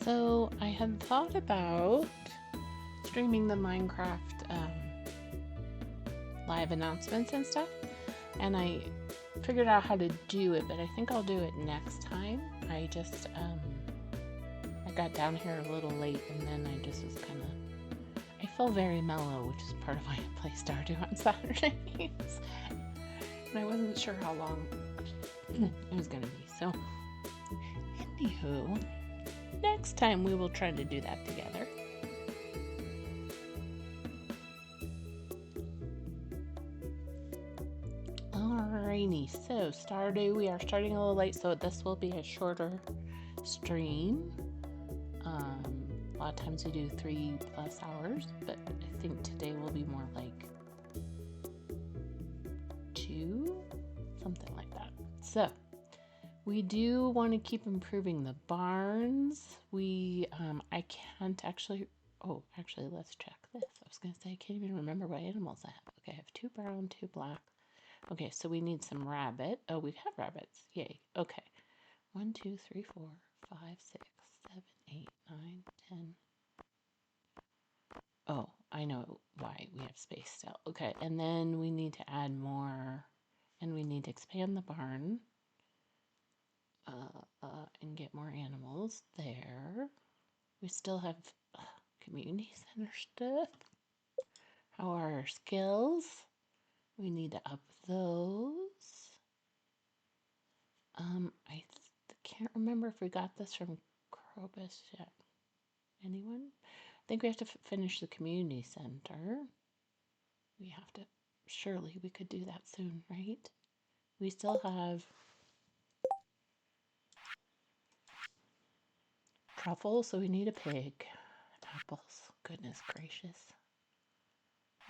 So I had thought about streaming the Minecraft live announcements and stuff, and I figured out how to do it, but I think I'll do it next time. I just I got down here a little late, and then I just was kind of, I feel very mellow, which is part of why I play Stardew on Saturdays. And I wasn't sure how long it was gonna be. So anywho, next time we will try to do that together. Alrighty, so Stardew, we are starting a little late, so this will be a shorter stream. A lot of times we do 3+ hours, but I think today will be more like 2, something like that. So we do want to keep improving the barns. I can't actually, actually let's check this. I was going to say I can't even remember what animals I have. Okay, I have 2 brown, 2 black. Okay, so we need some rabbit. Oh, we have rabbits. Yay. Okay. 1, 2, 3, 4, 5, 6, 7, 8, 9, 10. Oh, I know why we have space still. Okay, and then we need to add more, and we need to expand the barn and get more animals there. We still have community center stuff. How are our skills? We need to up those. I can't remember if we got this from Krobus yet. Anyone? I think we have to finish the community center. We have to, surely we could do that soon, right? We still have truffles, so we need a pig. Apples, goodness gracious.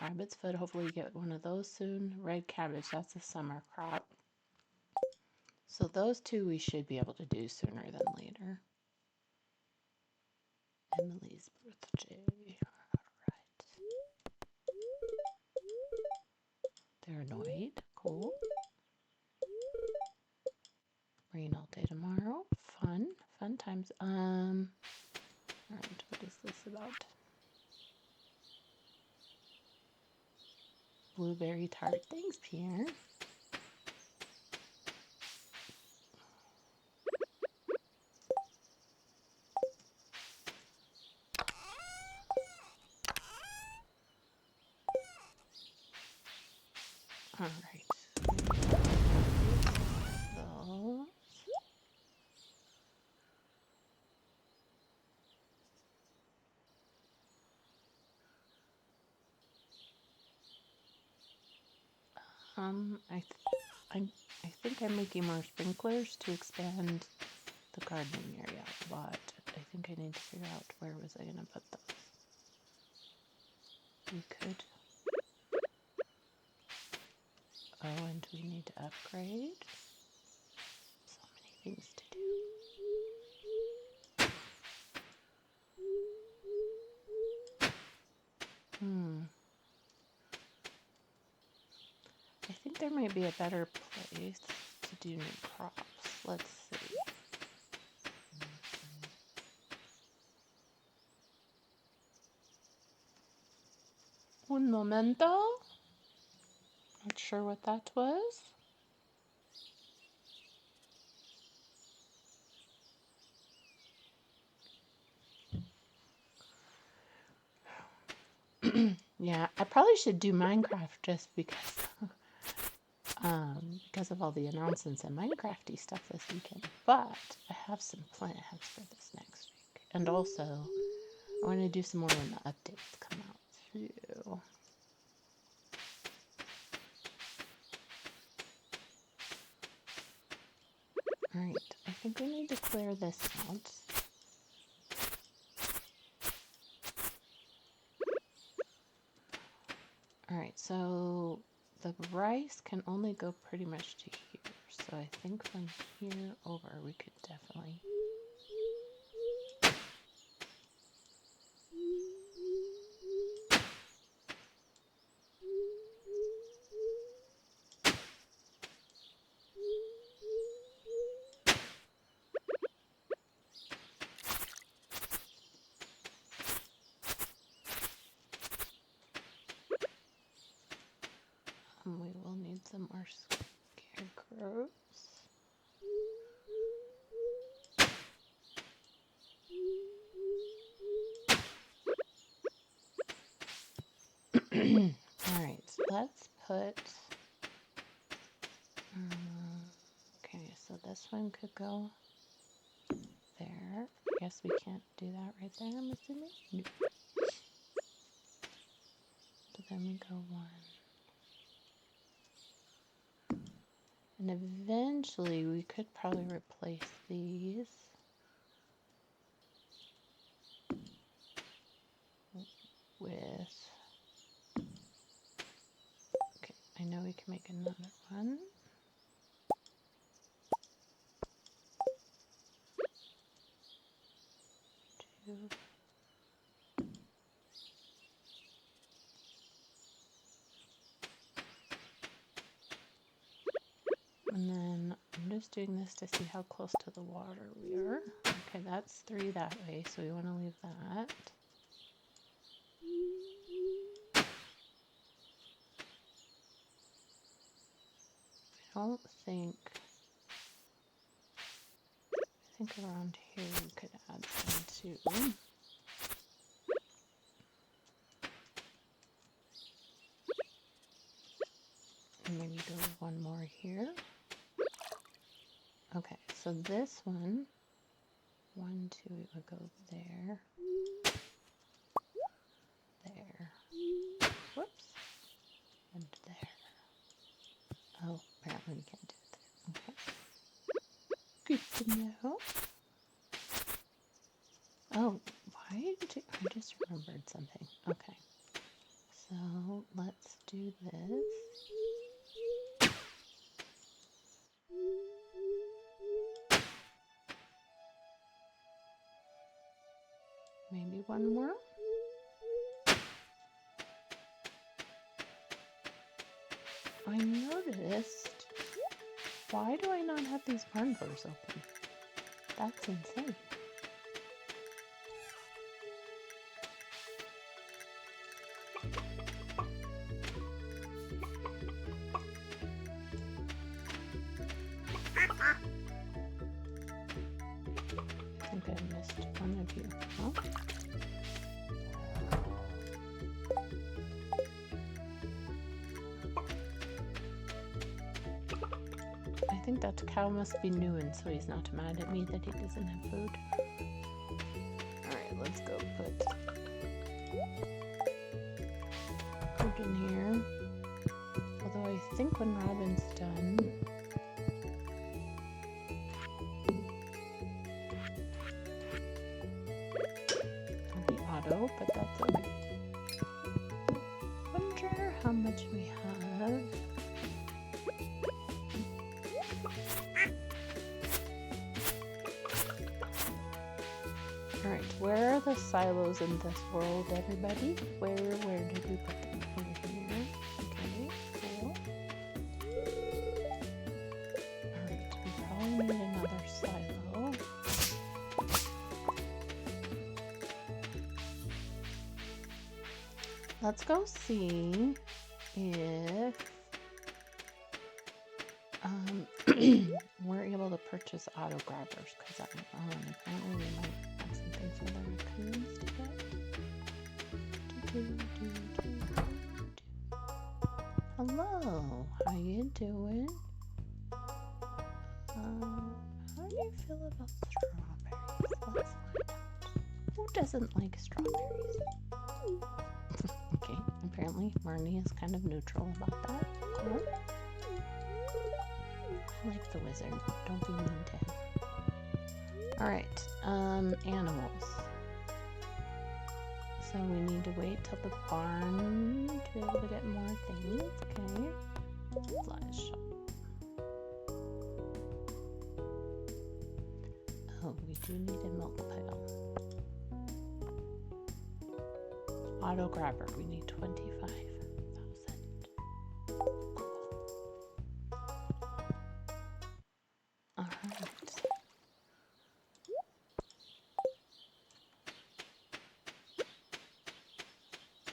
Rabbit's foot, hopefully you get one of those soon. Red cabbage, that's a summer crop. So those 2 we should be able to do sooner than later. Emily's birthday. Alright. They're annoyed. Cool. Rain all day tomorrow. Fun. Fun times. Alright, what is this about? Blueberry tart. Thanks, Pierre. Alright. Those. I think I'm making more sprinklers to expand the gardening area, but I think I need to figure out where was I gonna put those. We could. Oh, and we need to upgrade. So many things to do. I think there might be a better place to do new crops. Let's see. Un momento. Not sure what that was. Yeah, I probably should do Minecraft just because of all the announcements and Minecrafty stuff this weekend. But I have some plans for this next week. And also, I want to do some more when the updates come out too. Alright, I think we need to clear this out. Alright, so the rice can only go pretty much to here. So I think from here over we could definitely... need some more scarecrows. Alright, so let's put... okay, so this one could go there. I guess we can't do that right there, I'm assuming? Nope. So then we go one. And eventually we could probably replace these with... okay, I know we can make another one. Two. And then I'm just doing this to see how close to the water we are. Okay, that's 3 that way, so we want to leave that. I don't think... I think around here we could add some too. And maybe go one more here. Okay, so this one, 1, 2, it would go there, there, whoops, and there. Oh, apparently we can't do it there. Okay. Good to know. Oh, why did you... I just remembered something. Okay. So let's do this. Maybe one more. I noticed. Why do I not have these barn doors open? That's insane. I think I missed one of you. Huh? I think that cow must be new, and so he's not mad at me that he doesn't have food. Alright, let's go put food in here. Although I think when Robin's done... it'll be auto, but that's okay. Wonder how much we have. Alright, where are the silos in this world, everybody? Where did we put them? Over here. Okay, cool. Alright, we probably need another silo. Let's go see if we're able to purchase auto grabbers, because apparently we might have something for the raccoons to get. Hello, how you doing? How do you feel about strawberries? Let's find out. Who doesn't like strawberries? Okay, apparently Marnie is kind of neutral about that. Cool. I like the wizard. Don't be mean to him. Alright, animals. So we need to wait till the barn to be able to get more things. Okay. Flash. Oh, we do need a milk pail. Auto grabber, we need 25,000. Alright.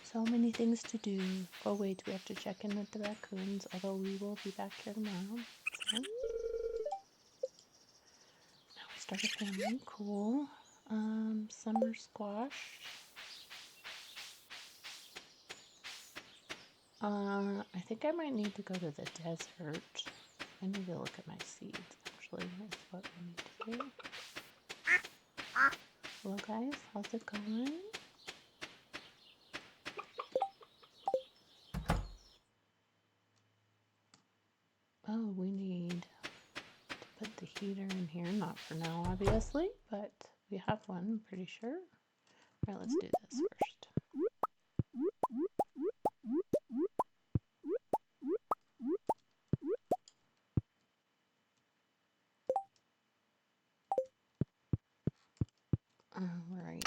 So So many things to do. Oh wait, we have to check in with the raccoons, although we will be back here tomorrow. So. Now we start a family. Cool. Summer squash. I think I might need to go to the desert. I need to look at my seeds, actually, is what we need to do. Hello guys, how's it going? Oh, we need to put the heater in here. Not for now, obviously, but we have one, I'm pretty sure. Alright, let's do this first. Alright,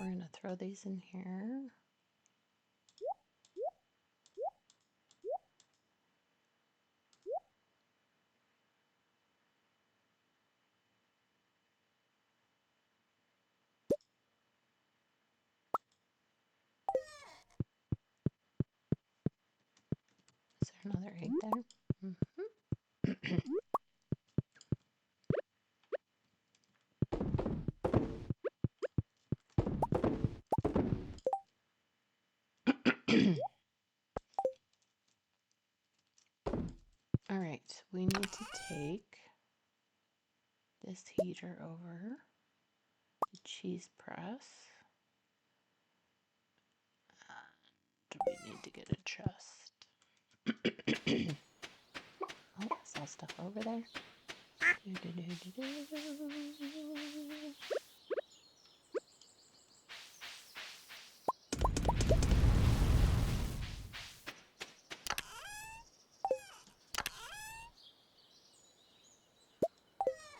we're going to throw these in here. Is there another egg there? Alright, we need to take this heater over the cheese press. And we need to get a chest. Oh, I saw stuff over there.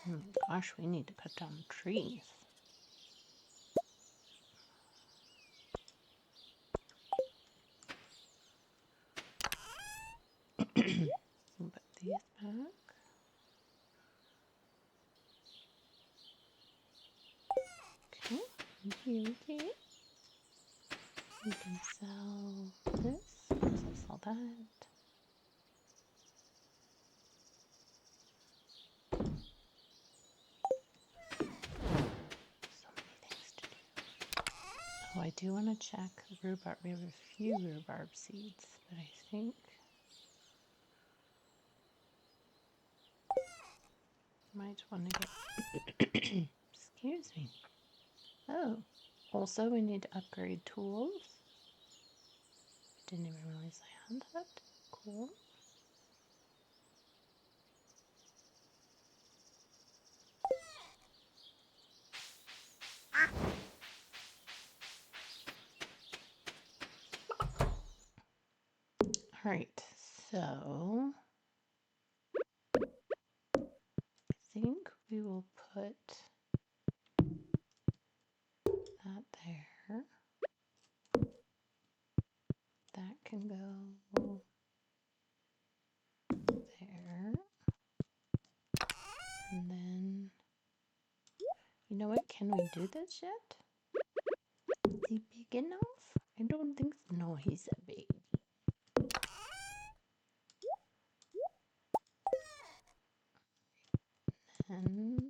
Oh gosh, we need to cut down trees. Put these back. Okay, okay. We can sell this. Also sell that. So many things to do. Oh, I do want to check rhubarb. We have a few rhubarb seeds, but I think might want to get. Excuse me. Oh, also we need to upgrade tools. Didn't even realize I had that. Cool. All right, so I think we will put that there. That can go there. And then, you know what? Can we do this yet? Is he big enough? I don't think so. No, he's a baby. And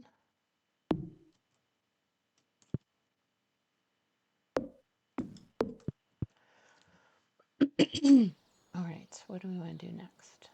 all right, what do we want to do next?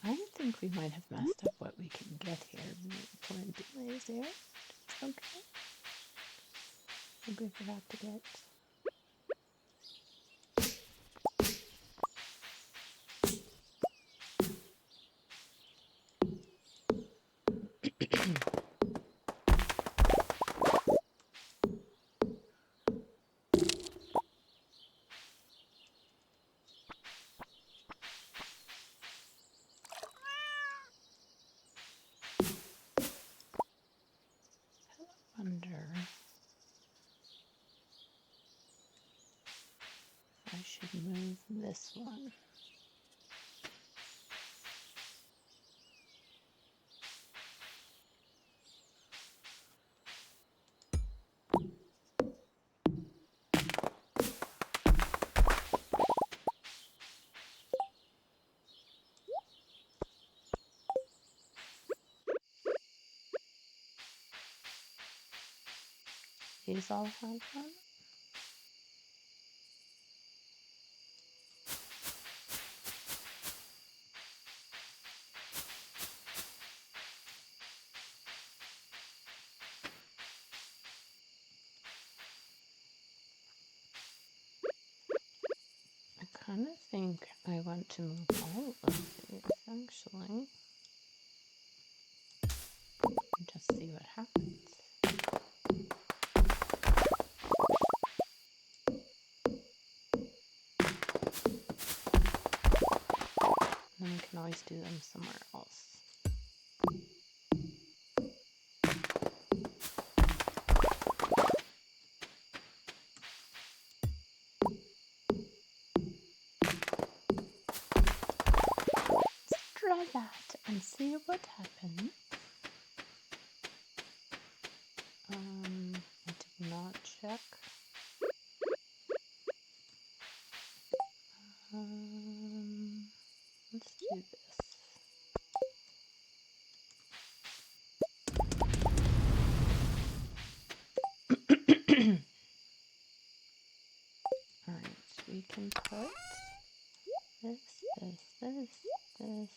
I think we might have messed up what we can get here. Plenty lays there. It's okay. I think we forgot to get. wonder if I should move this one. These all have one? I kind of think I want to move all of these, actually. Just see what happens. And then we can always do them somewhere else. Let's try that and see what happens. I did not check. Let's do this. Alright, so we can put this, this, this, this.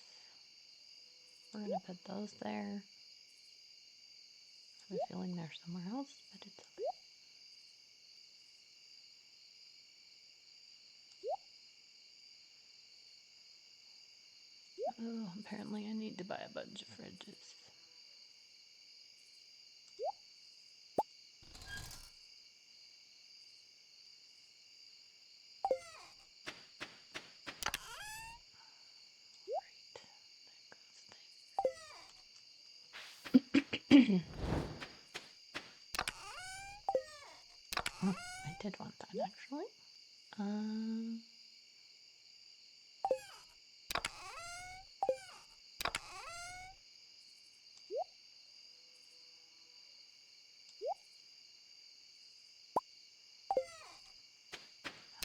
We're gonna put those there. I have a feeling they're somewhere else, but it's okay. Oh, apparently I need to buy a bunch of fridges. Oh, I did want that actually.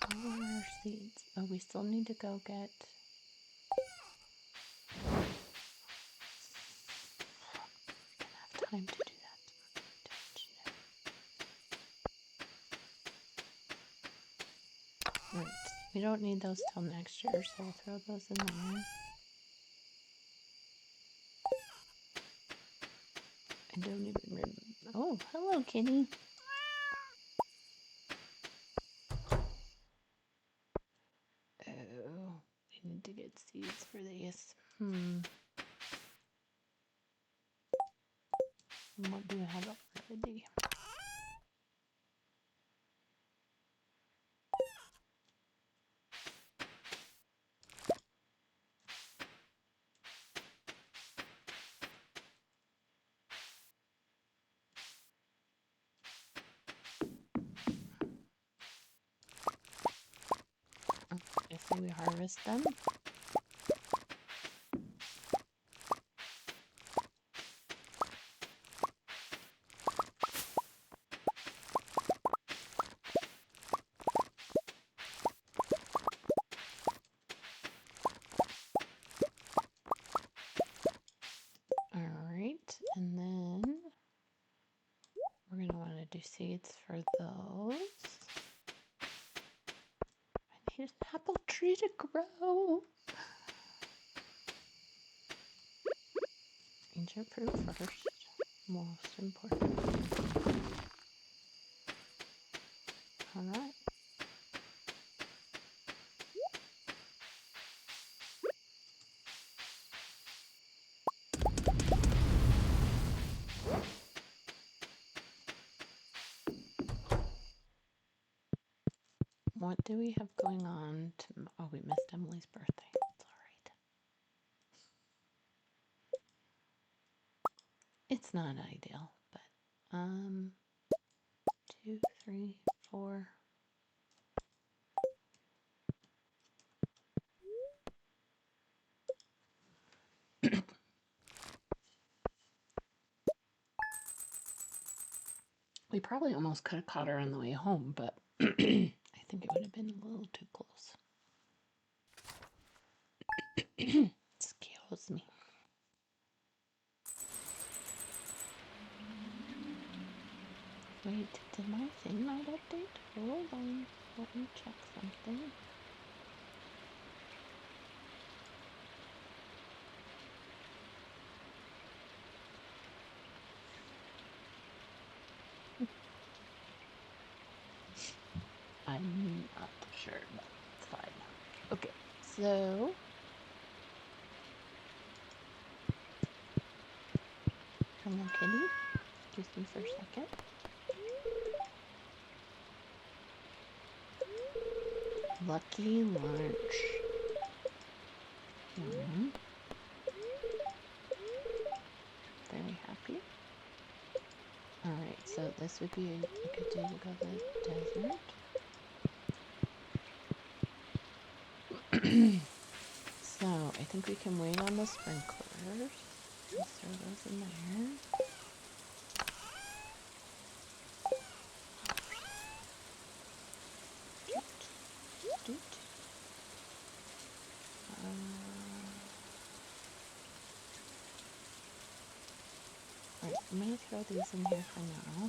Power seeds. Oh, we still need to go get. We're gonna have time to do that. Right. We don't need those till next year, so we'll throw those in there. I don't even remember. Oh, hello, kitty. Oh, we need to get seeds for these. What do we have already? I say we harvest them. Alright, and then we're going to want to do seeds for those. I need an apple tree to grow. Ancient fruit first, most important. Alright. what do we have going on? Oh, we missed Emily's birthday. It's all right. It's not ideal, but 2, 3, 4. We probably almost could have caught her on the way home, but I think it would have been a little too close. Excuse me. Wait, did my thing not update? Hold on, let me check something. I'm not sure, but it's fine. Okay, so hello kitty. Excuse me for a second. Lucky lunch. Very happy. Alright, so this would be a good day to go to the desert. So I think we can wait on the sprinklers. Just throw those in there. Alright, I'm going to throw these in here for now.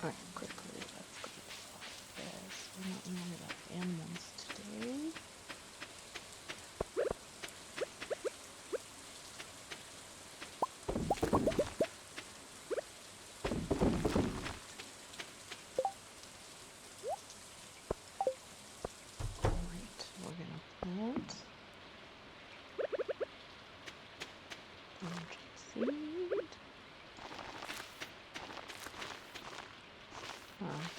Alright, quickly, let's go to this. We're not worried about animals today. Alright, we're going to plant. Launch seed. Alright.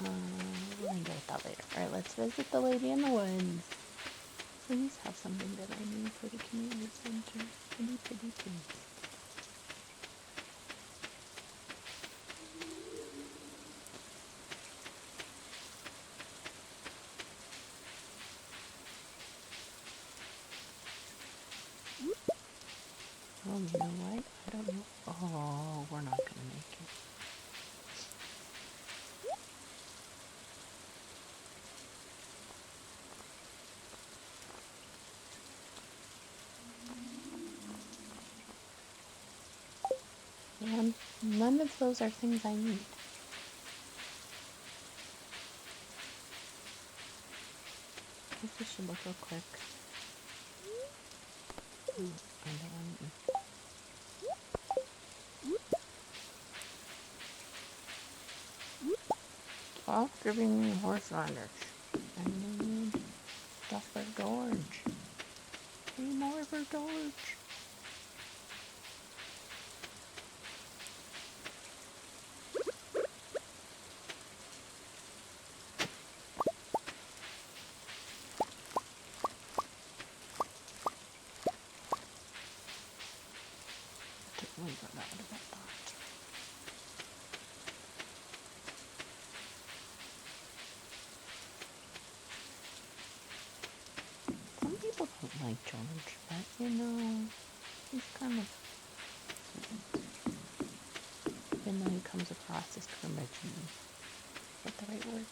We're going to deal with that later. Alright, let's visit the lady in the woods. Please have something that I need for the community center. Pretty, pretty, please. Oh, you know what? I don't know. Oh, we're not going to make it. And none of those are things I need. I guess we should look real quick. Ooh, I don't. Stop giving me horseradish. I need stuff for George. Need more for George. Totally forgot about that. Some people don't like George, but you know, he's kind of sweet. Even though he comes across as curmudgeon. Is that the right word?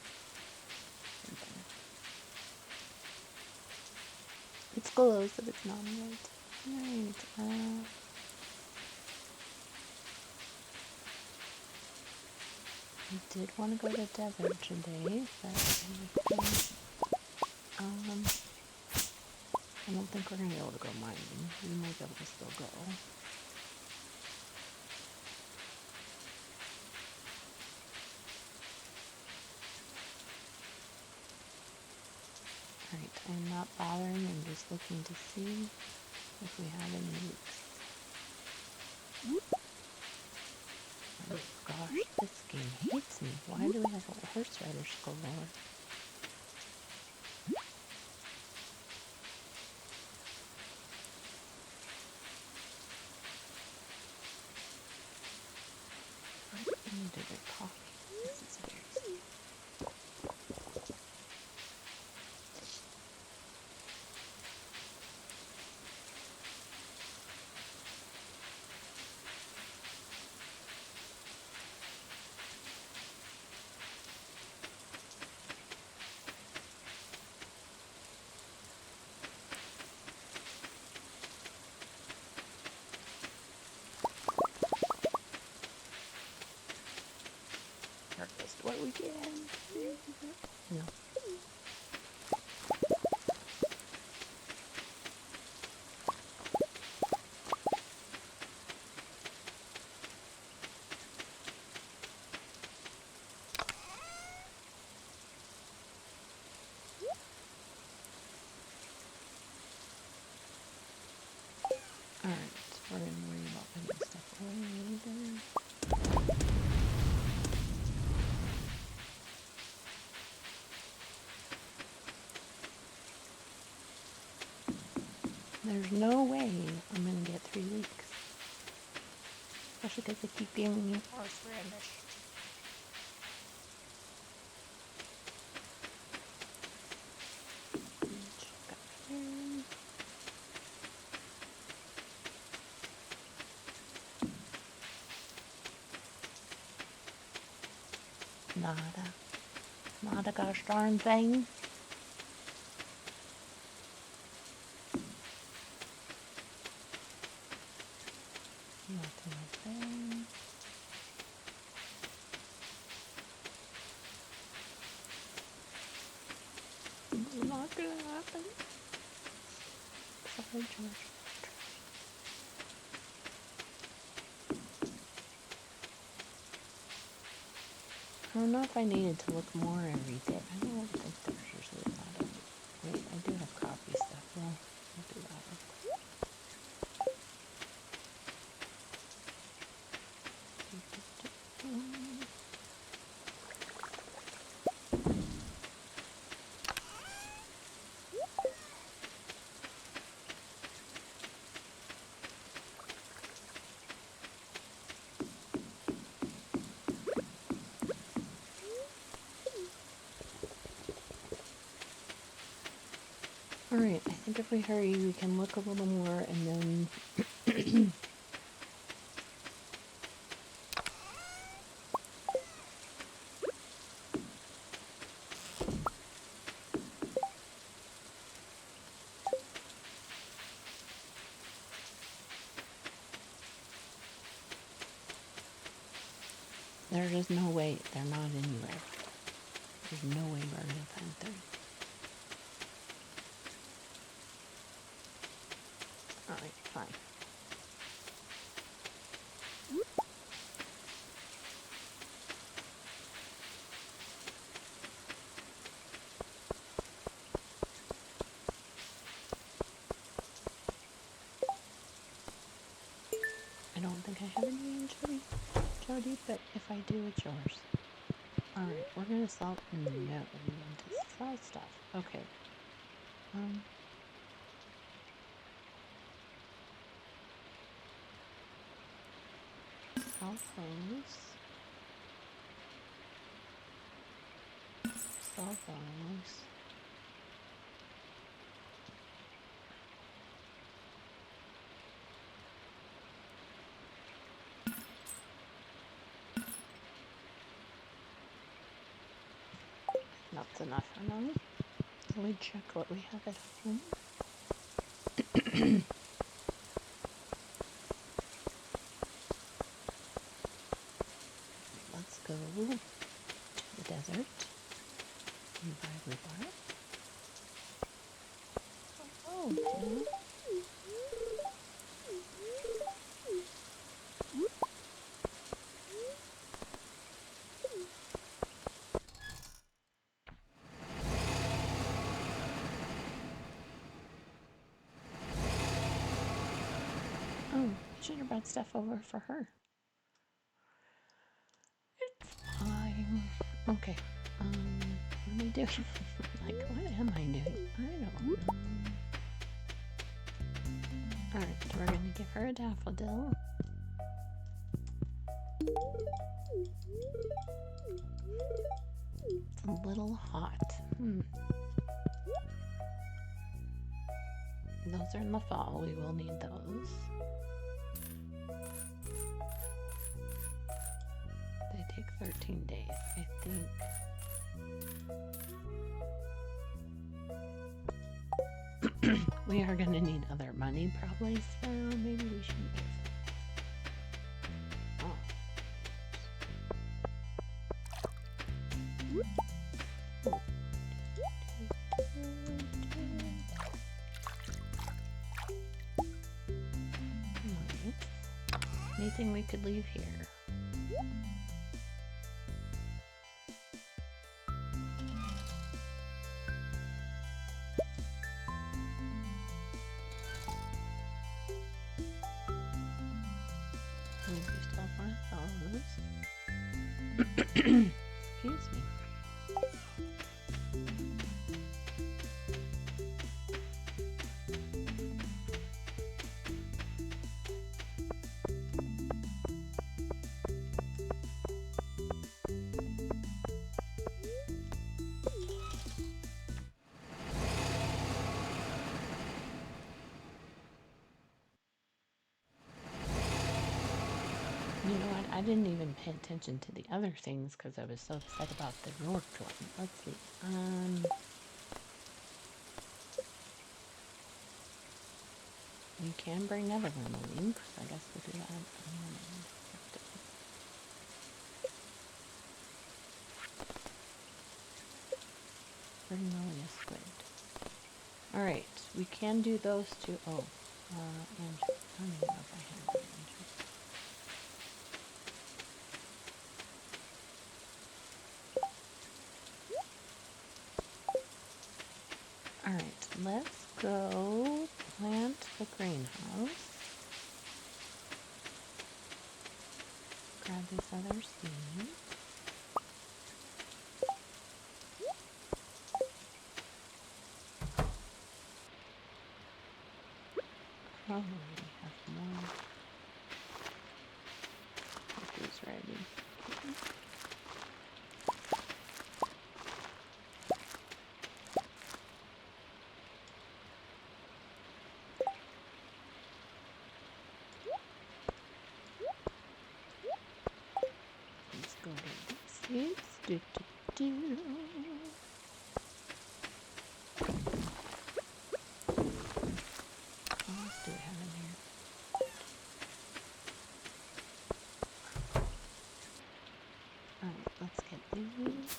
It's close, but it's not right. Alright, I did want to go to desert today, but I don't think we're going to be able to go mining. We might be able to still go. Alright, I'm not bothering. I'm just looking to see if we have any leaks. Oh gosh, this game hates me. Why do we have a horseradish galore? I need to get coffee. This is very sweet. Harvest what we can. No. Alright, we're going to worry about putting stuff away later. There's no way I'm going to get 3 leeks. Especially because they keep giving me horseradish. Check up here. Nada. Not a gosh darn thing. Nothing up there. It's not gonna happen. Sorry, George. I don't know if I needed to look more every day. I don't think there's usually a lot of it. Wait, I do have coffee stuff. Well, I'll do that real quick. Alright, I think if we hurry, we can look a little more and then... There is no way they're not anywhere. There's no way we're going to find them. Alright, fine. I don't think I have any anchovy, Jody, but if I do, it's yours. Alright, we're going to sell... No, we want to sell stuff. Okay. Sell those. Sell those. That's enough for now. Let me check what we have at home. Let's go to the desert and buy rhubarb. Oh, no. Oh, should have brought stuff over for her. It's fine. Okay. What am I doing? Like, what am I doing? I don't know. Alright, we're gonna give her a daffodil. It's a little hot. Those are in the fall. We will need those. They take 13 days, I think. We are going to need other money probably, so maybe we should be careful. Oh. Anything we could leave here? We still have one of those. Excuse me. You know what? I didn't even pay attention to the other things because I was so upset about the north one. Let's see. We can bring other vermilion, because I guess we'll do that. Vermilion squid. Alright, we can do those two. Oh, and I don't even know if I have an Alright, let's go plant the greenhouse. Grab these other seeds. Probably have more. Coffee's ready. Let's go get these seeds. Do, do, do. What else do we have in here? Alright, let's get these.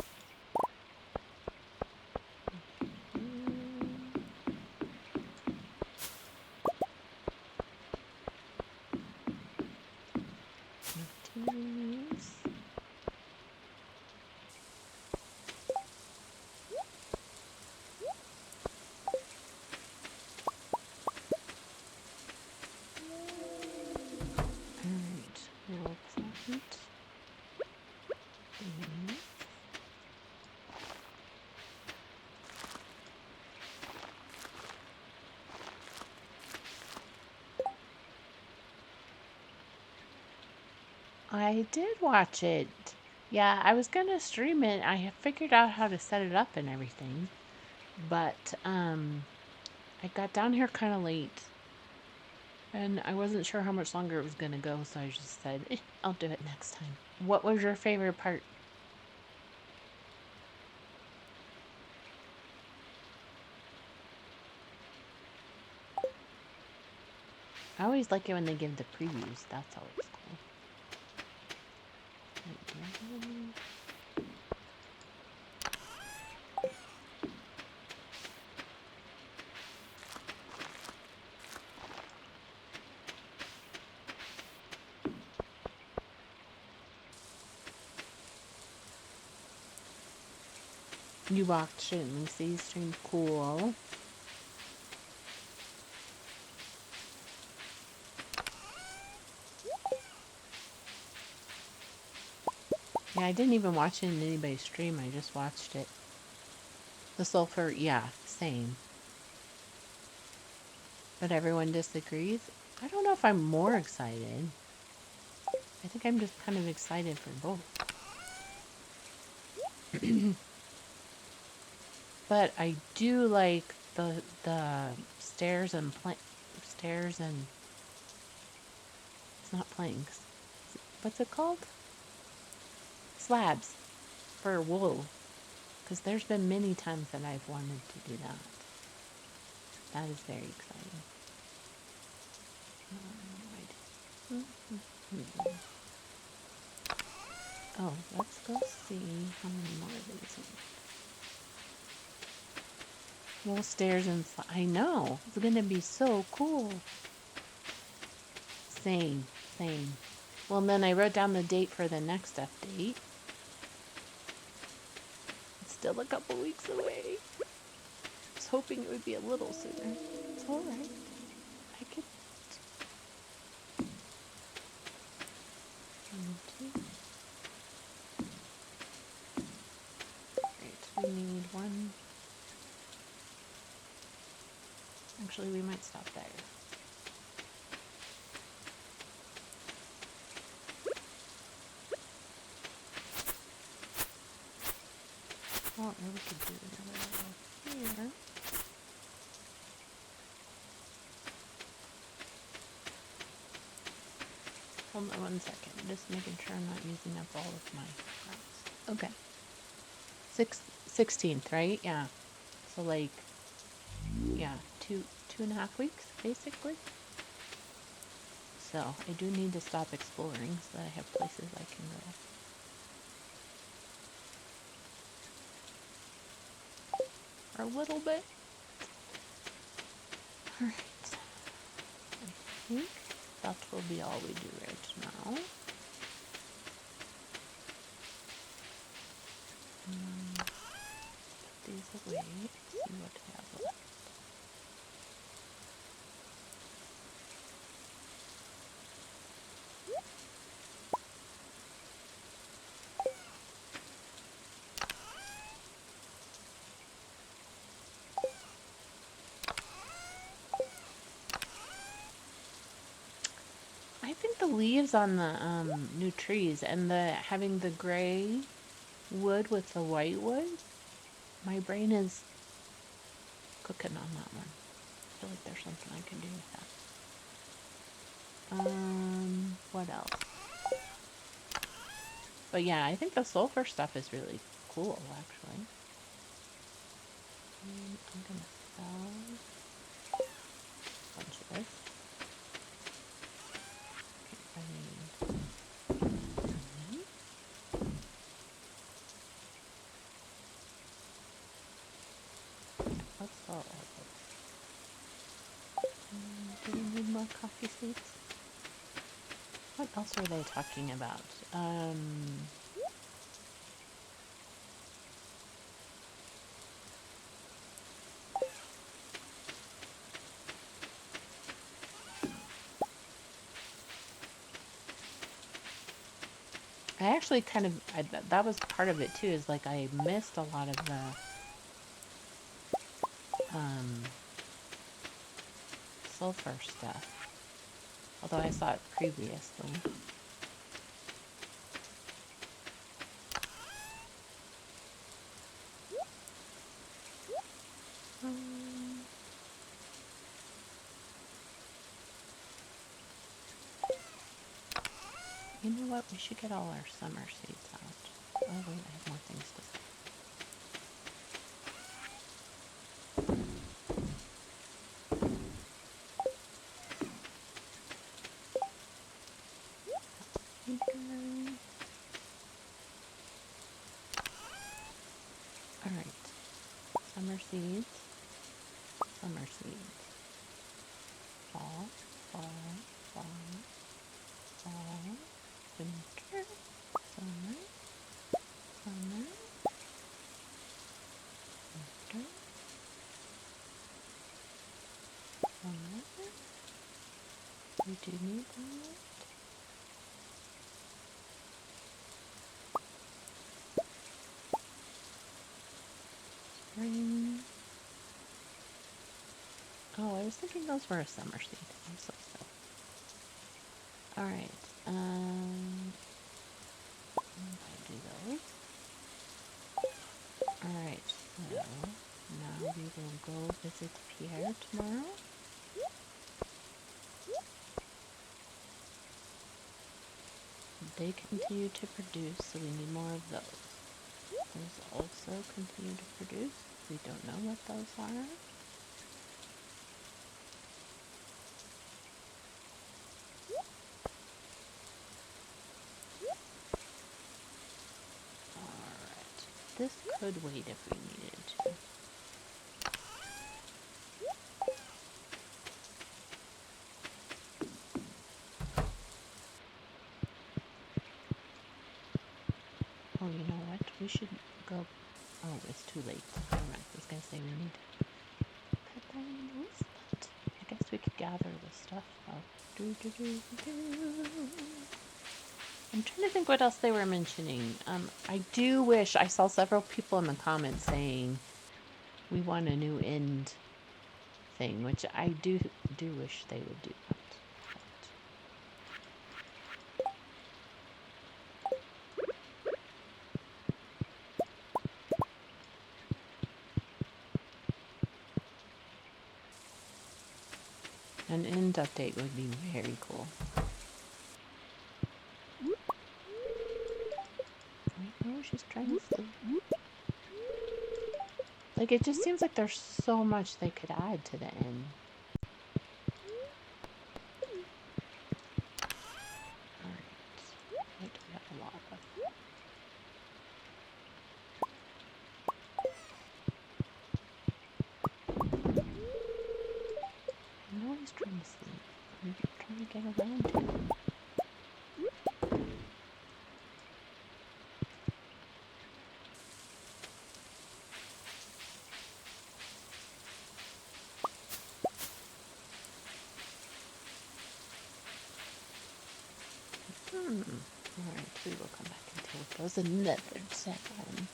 I did watch it. Yeah, I was gonna stream it. I have figured out how to set it up and everything. But I got down here kind of late. And I wasn't sure how much longer it was gonna go, so I just said, I'll do it next time. What was your favorite part? I always like it when they give the previews. That's always cool. You watched it and Lucy streamed. Cool. Yeah, I didn't even watch it in anybody's stream. I just watched it. The sulfur, yeah, same. But everyone disagrees. I don't know if I'm more excited. I think I'm just kind of excited for both. But I do like the stairs and it's not planks. What's it called? Slabs for wool. Because there's been many times that I've wanted to do that. That is very exciting. Oh, let's go see how many more of these. Wool stairs and I know. It's going to be so cool. Same. Well, and then I wrote down the date for the next update. It's still a couple weeks away. I was hoping it would be a little sooner. It's alright. I could... Right, we need one. Actually, we might stop there. Oh, or we could do another level here. Hold on 1 second. Just making sure I'm not using up all of my routes. Okay. 16th, right? Yeah. So like, yeah, two and a half weeks, basically. So I do need to stop exploring so that I have places I can go. For a little bit. Alright. I think that will be all we do right now. Put these away. See what I have left. I think the leaves on the new trees and the having the gray wood with the white wood, my brain is cooking on that one. I feel like there's something I can do with that. What else? But yeah, I think the sulfur stuff is really cool, actually. I'm gonna sell a bunch of this. Okay, I need... Let's sell all this. Do we need more coffee seeds? What else are they talking about? I actually kind of, that was part of it too, is like I missed a lot of the sulfur stuff. Although I saw it previously. You know what? We should get all our summer seeds out. Oh wait, I have more things to say. Alright. Summer seeds. Summer seeds. Fall, fall, fall, fall, winter, summer, summer, We do need that. Spring. Oh, I was thinking those were a summer seed. I'm so silly. Alright, I do those. Alright, so now we will go visit Pierre tomorrow. They continue to produce, so we need more of those. Those also continue to produce. We don't know what those are. Alright, this could wait if we needed to. Oh, you know what? We should go. Oh, it's too late. Never mind. I was going to say we need to put that in the list, but I guess we could gather the stuff. Oh. I'm trying to think what else they were mentioning. I do wish I saw several people in the comments saying we want a new end thing, which I do wish they would do that. An end update would be very cool. I know she's trying to sleep. Like, it just seems like there's so much they could add to the end. Alright. What do we have a lot of? I know he's trying to sleep. I'm trying to get around to him. Alright, we will come back until it goes another second.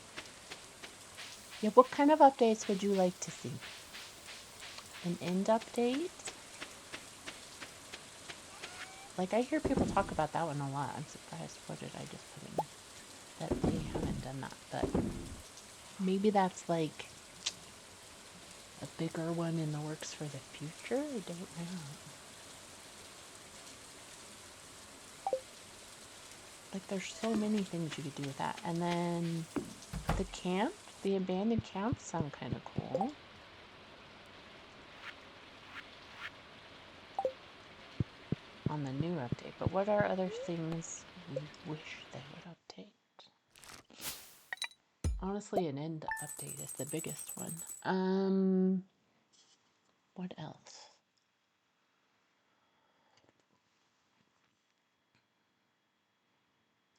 Yeah, what kind of updates would you like to see? An end update? Like, I hear people talk about that one a lot. I'm surprised. What did I just put in? That they haven't done that, but maybe that's like a bigger one in the works for the future? I don't know. Like, there's so many things you could do with that. And then the camp, the abandoned camps sound kind of cool. On the new update. But what are other things we wish they would update? Honestly, an end update is the biggest one. What else?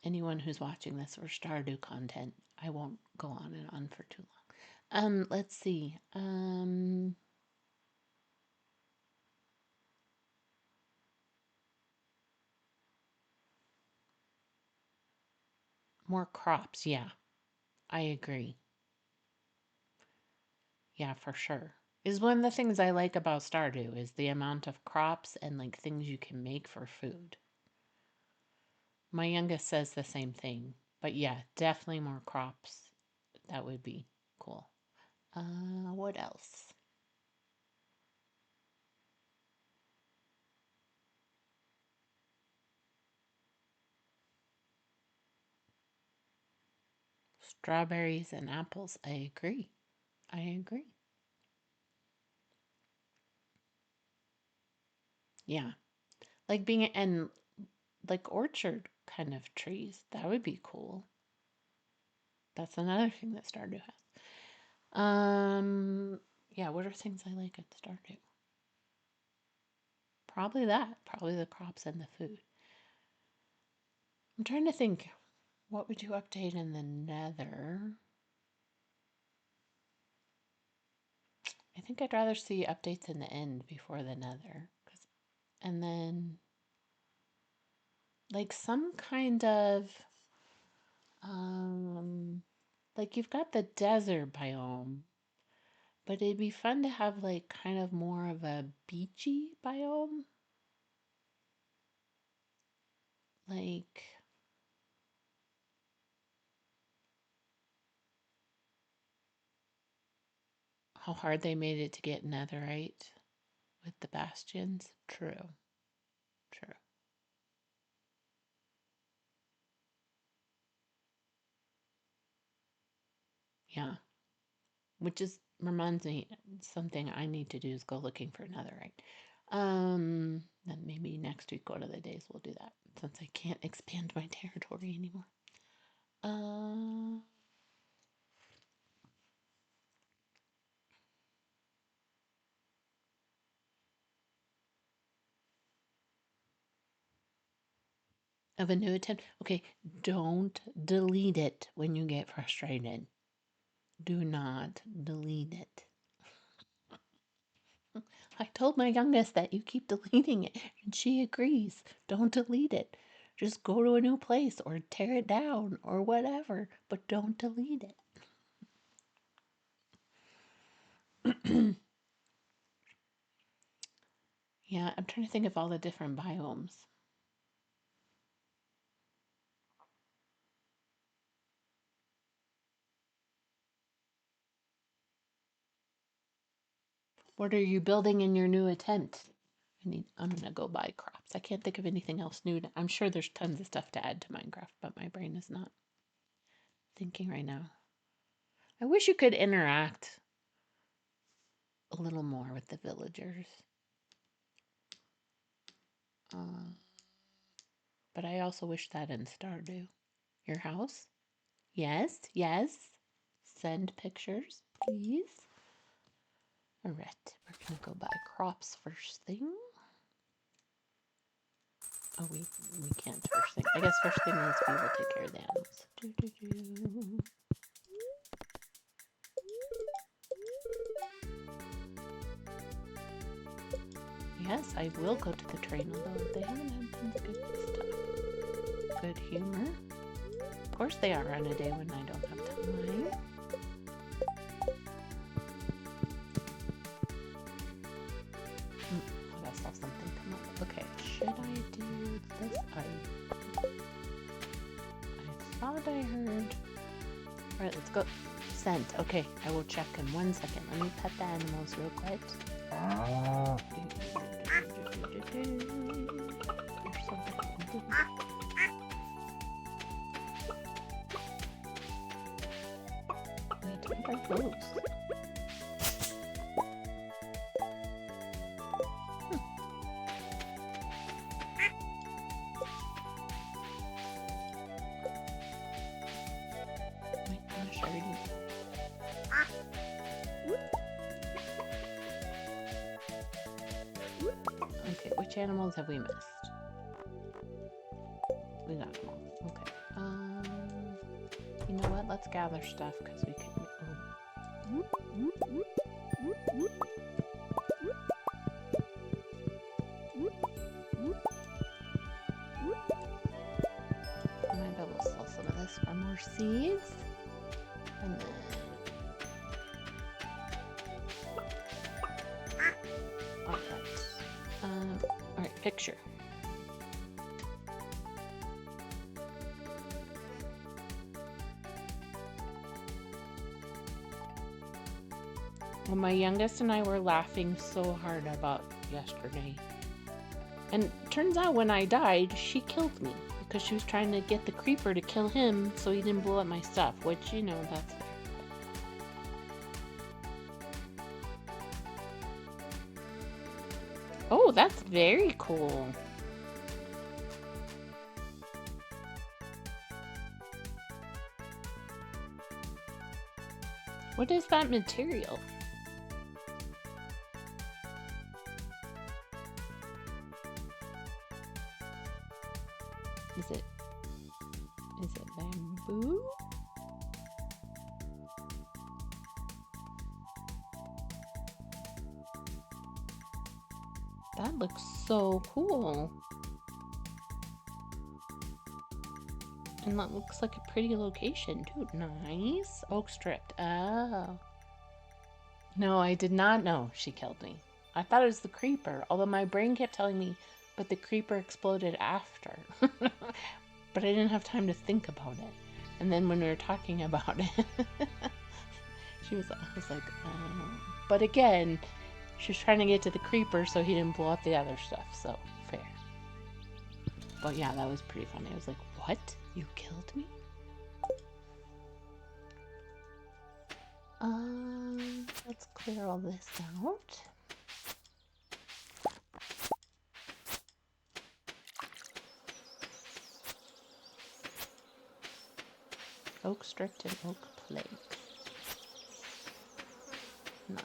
Anyone who's watching this for Stardew content, I won't go on and on for too long. Let's see. More crops, yeah. I agree. Yeah, for sure. Is one of the things I like about Stardew is the amount of crops and like things you can make for food. My youngest says the same thing. But yeah, definitely more crops. That would be cool. What else? Strawberries and apples. I agree. I agree. Yeah. Like being and like orchard kind of trees. That would be cool. That's another thing that Stardew has. Yeah, what are things I like at Stardew? Probably that. Probably the crops and the food. I'm trying to think. What would you update in the Nether? I think I'd rather see updates in the end before the Nether. And then like some kind of um like you've got the desert biome, but it'd be fun to have like kind of more of a beachy biome. Like how hard they made it to get netherite with the bastions. True, true. Yeah. Which is reminds me something I need to do is go looking for netherite. Then maybe next week, one of the days, we'll do that since I can't expand my territory anymore. Uh, of a new attempt. Okay, don't delete it when you get frustrated. Do not delete it. I told my youngest that you keep deleting it, and she agrees. Don't delete it. Just go to a new place or tear it down or whatever, but don't delete it. Yeah, I'm trying to think of all the different biomes. What are you building in your new attempt? I'm gonna go buy crops. I can't think of anything else new. I'm sure there's tons of stuff to add to Minecraft, but my brain is not thinking right now. I wish you could interact a little more with the villagers. Uh, but I also wish that in Stardew. Your house? Yes, yes. Send pictures, please. All right, we're gonna go buy crops first thing. Oh, we can't first thing. I guess first thing is we will take care of the animals. Do, do, do. Yes, I will go to the train, although they haven't had tons of good stuff. Good humor. Of course they are on a day when I don't have time. I gotta saw something come up. Okay, should I do this? I thought I heard. Alright, let's go. Scent. Okay, I will check in 1 second. Let me pet the animals real quick. Wait, what are those? Wait, gosh, I already... Okay, which animals have we missed? We got them all. Okay. You know what? Let's gather stuff because we can. Oh. I might be able to sell some of this for more seeds. And then. Alright, picture. Well, my youngest and I were laughing so hard about yesterday. And turns out when I died, she killed me because she was trying to get the creeper to kill him so he didn't blow up my stuff, which, you know, that's fair. Oh, that's very cool. What is that material? Is it bamboo? That looks so cool. And that looks like a pretty location, too. Nice. Oak stripped. Oh. No, I did not know she killed me. I thought it was the creeper, although my brain kept telling me, but the creeper exploded after. But I didn't have time to think about it. And then when we were talking about it, I was like, oh. But again, she was trying to get to the creeper so he didn't blow up the other stuff, so fair. But yeah, that was pretty funny. I was like, what? You killed me? Let's clear all this out. Oak stripped and oak plank. Nice.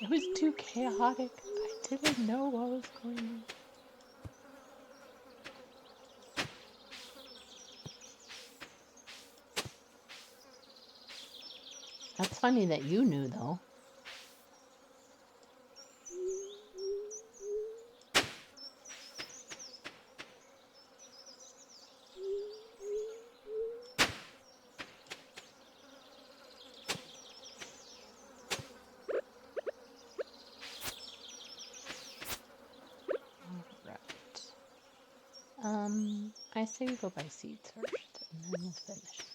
It was too chaotic. I didn't know what was going on. That's funny that you knew, though. I say we go buy seeds first, and then we'll finish this.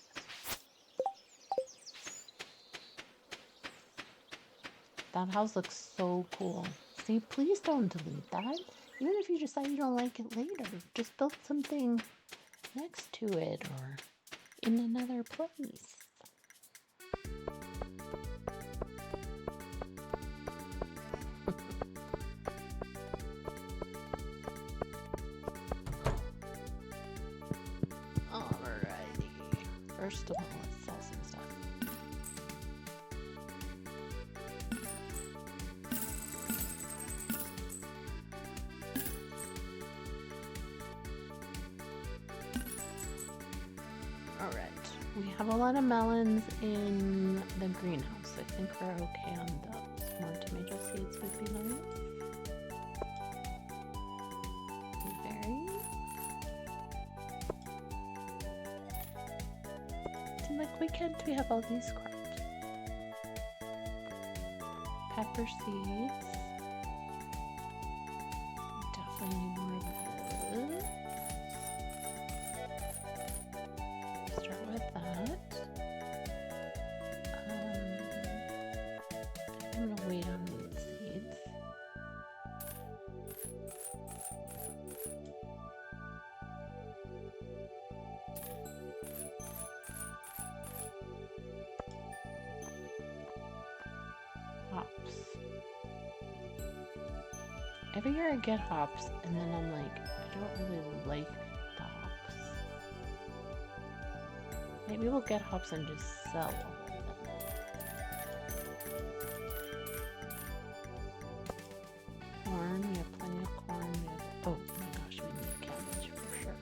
That house looks so cool. See, please don't delete that. Even if you decide you don't like it later, just build something next to it or in another place. First of all, let's sell some stuff. Alright, we have a lot of melons in the greenhouse. I think we're okay on those. More tomato seeds would be nice. Why can't we have all these crops? Pepper seeds. Definitely need more of this. Start with that. I'm gonna wait on these seeds. Hops. Every year I get hops, and then I'm like, I don't really like the hops. Maybe we'll get hops and just sell them. Corn, we have plenty of corn. We have, oh my gosh, we need cabbage for sure.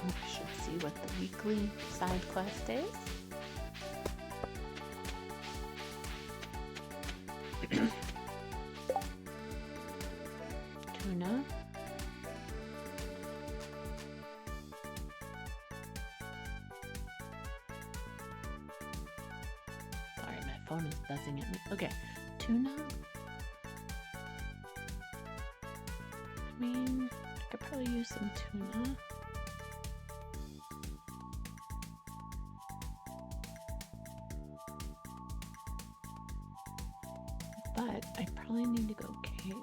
We should see what the weekly side quest is. Tuna. Sorry, my phone is buzzing at me. Okay, tuna. I mean, I could probably use some tuna. But I probably need to go caving.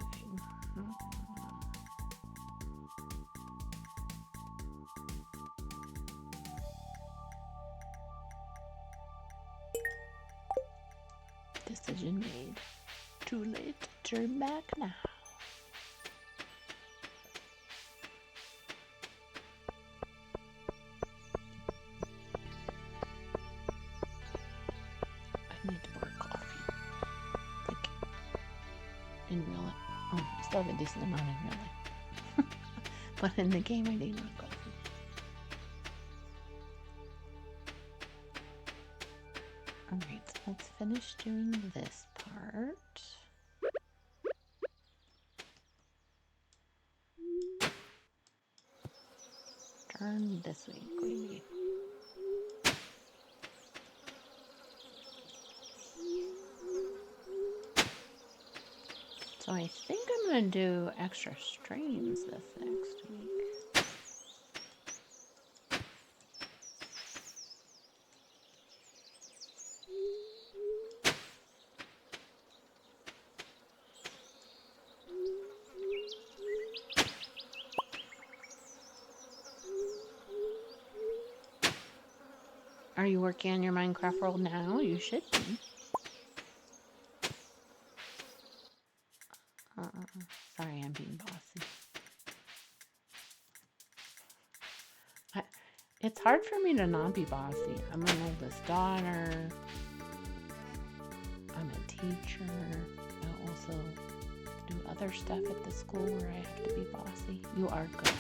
Decision made. Too late to turn back now. in real life. Oh, I still have a decent amount in real life. But in the game, I need more coffee. Alright, so let's finish doing this part. Turn this way, Queenie. So I think I'm going to do extra streams this next week. Are you working on your Minecraft world now? You should be. Sorry, I'm being bossy. It's hard for me to not be bossy. I'm an oldest daughter. I'm a teacher. I also do other stuff at the school where I have to be bossy. You are good.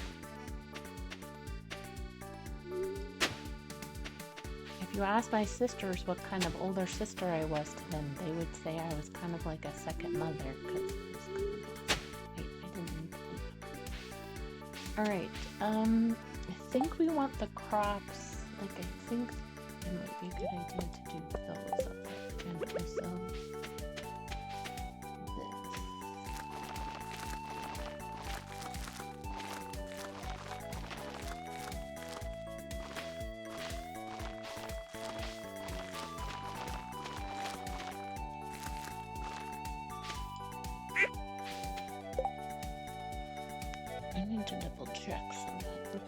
If you ask my sisters what kind of older sister I was to them, they would say I was kind of like a second mother because I was kind of bossy. Wait, I didn't mean to do that. Alright, I think we want the crops, like I think it might be a good idea to do those up there, and also this. I need to double check something.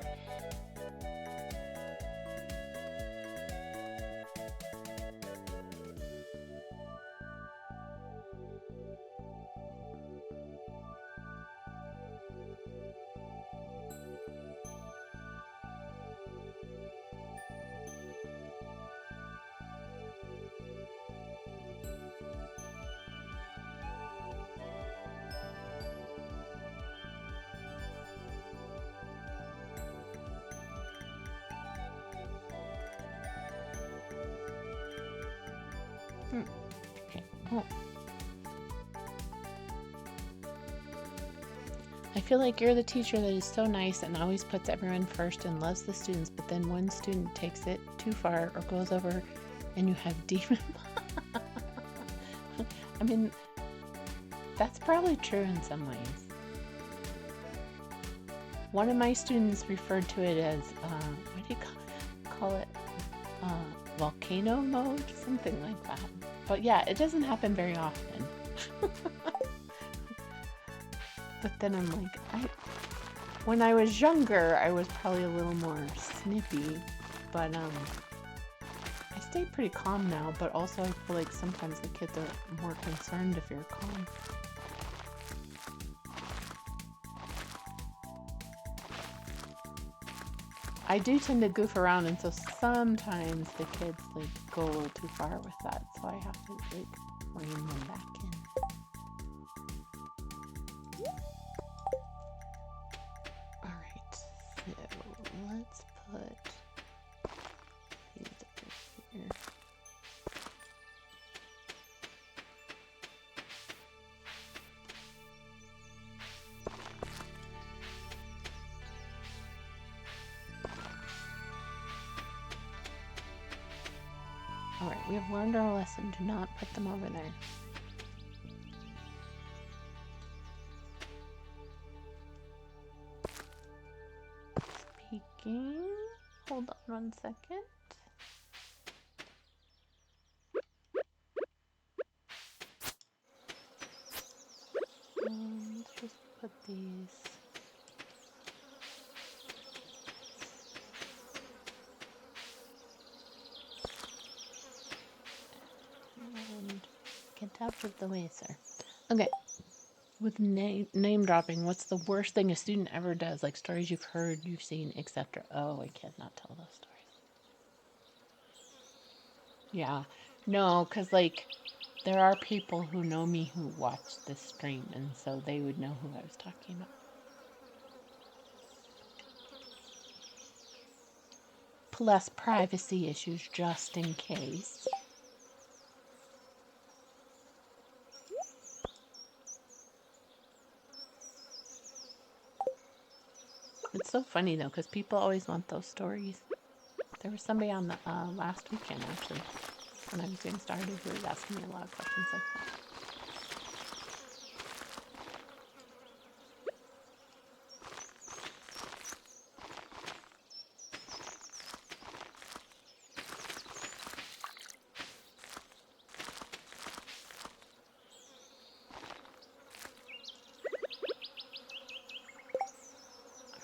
Okay. Oh. I feel like you're the teacher that is so nice and always puts everyone first and loves the students, but then one student takes it too far or goes over and you have demon. I mean, that's probably true in some ways. One of my students referred to it as, what do you call it? Volcano mode? Something like that. But yeah, it doesn't happen very often. But then I'm like, when I was younger, I was probably a little more snippy. But I stay pretty calm now, but also I feel like sometimes the kids are more concerned if you're calm. I do tend to goof around, and so sometimes the kids like go a little too far with that, so I have to like rein them back in. All right, so let's put these over here. Alright, we have learned our lesson. Do not put them over there. Speaking. Hold on 1 second. Let's just put these. And get out of the way, sir. Okay. With name dropping, what's the worst thing a student ever does? Like stories you've heard, you've seen, etc. Oh, I cannot tell those stories. Yeah. No, because like There are people who know me who watch this stream, and so they would know who I was talking about. Plus privacy issues, just in case. It's so funny though, because people always want those stories. There was somebody on the last weekend actually, when I was doing Stardew, who was asking me a lot of questions like that.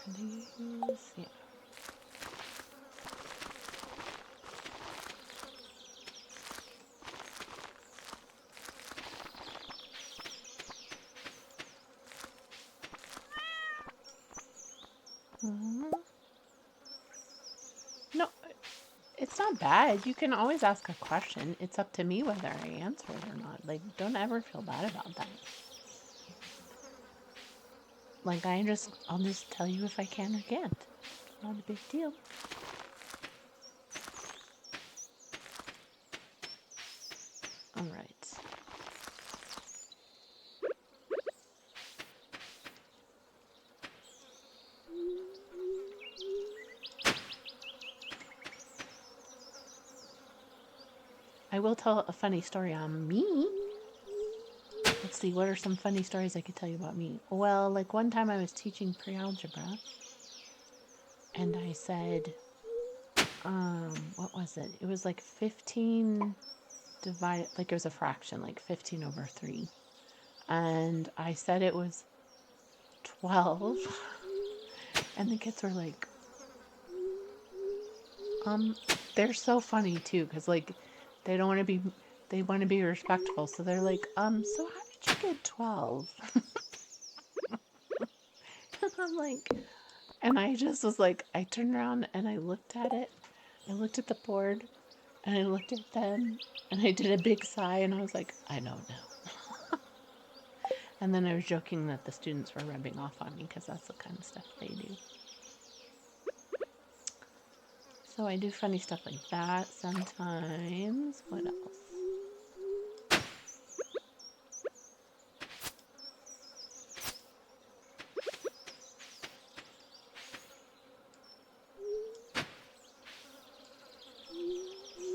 Are these? Yeah. No, it's not bad. You can always ask a question. It's up to me whether I answer it or not. Like, don't ever feel bad about that. Like, I'll just tell you if I can or can't. Not a big deal. All right. I will tell a funny story on me. Let's see, what are some funny stories I could tell you about me? Well, like one time I was teaching pre-algebra, and I said, what was it? It was like 15 divided, like it was a fraction, like 15 over 3. And I said it was 12. And the kids were like, they're so funny too, because like they don't want to be, they want to be respectful. So they're like, so how did you get 12? And I'm like, and I just was like, I turned around and I looked at it. I looked at the board and I looked at them and I did a big sigh and I was like, I don't know. And then I was joking that the students were rubbing off on me because that's the kind of stuff they do. So I do funny stuff like that sometimes. What else?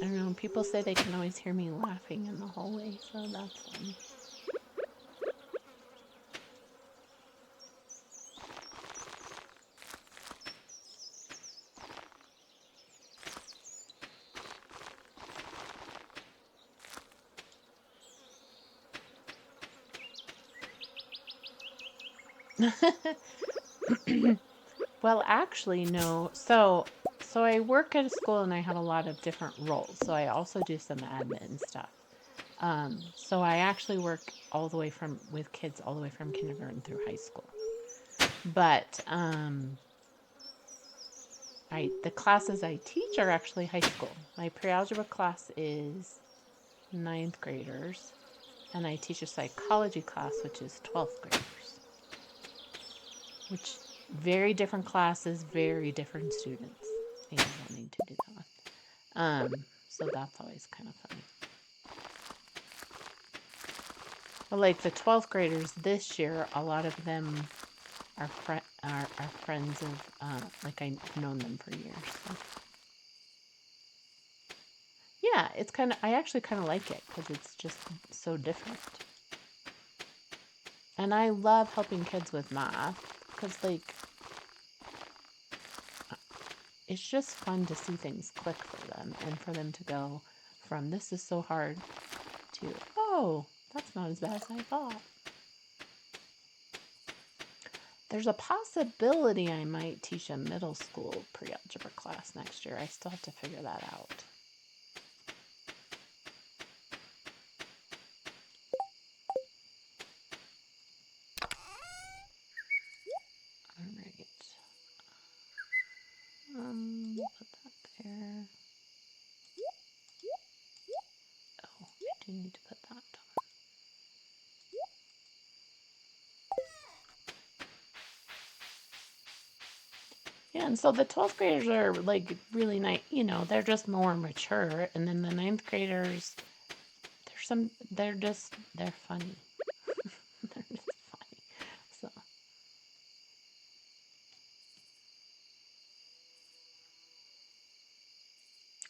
I don't know, people say they can always hear me laughing in the hallway, so that's fun. Well, actually, no. So I work at a school and I have a lot of different roles. So I also do some admin stuff. So I actually work all the way with kids all the way from kindergarten through high school. But the classes I teach are actually high school. My pre-algebra class is 9th graders, and I teach a psychology class, which is 12th graders. Which, very different classes, very different students. And wanting to do that with. So that's always kind of funny. But like the 12th graders this year, a lot of them are friends of, like I've known them for years. So. Yeah, it's kind of, I actually kind of like it because it's just so different. And I love helping kids with math because, like, it's just fun to see things click for them and for them to go from this is so hard to, oh, that's not as bad as I thought. There's a possibility I might teach a middle school pre-algebra class next year. I still have to figure that out. All right. Put that there. Oh, I do need to put that Yeah, and so the 12th graders are like really nice, you know, they're just more mature. And then the ninth graders, they're funny. They're just funny. So,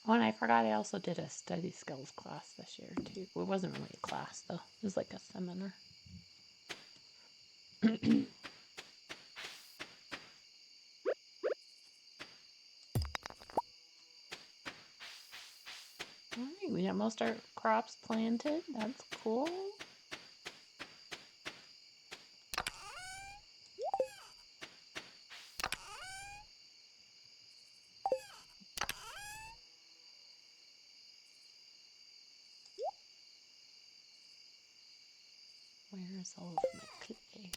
oh, and I forgot I also did a study skills class this year too. It wasn't really a class though, it was like a seminar. All right, we got most of our crops planted. That's cool. Where's all of my clay?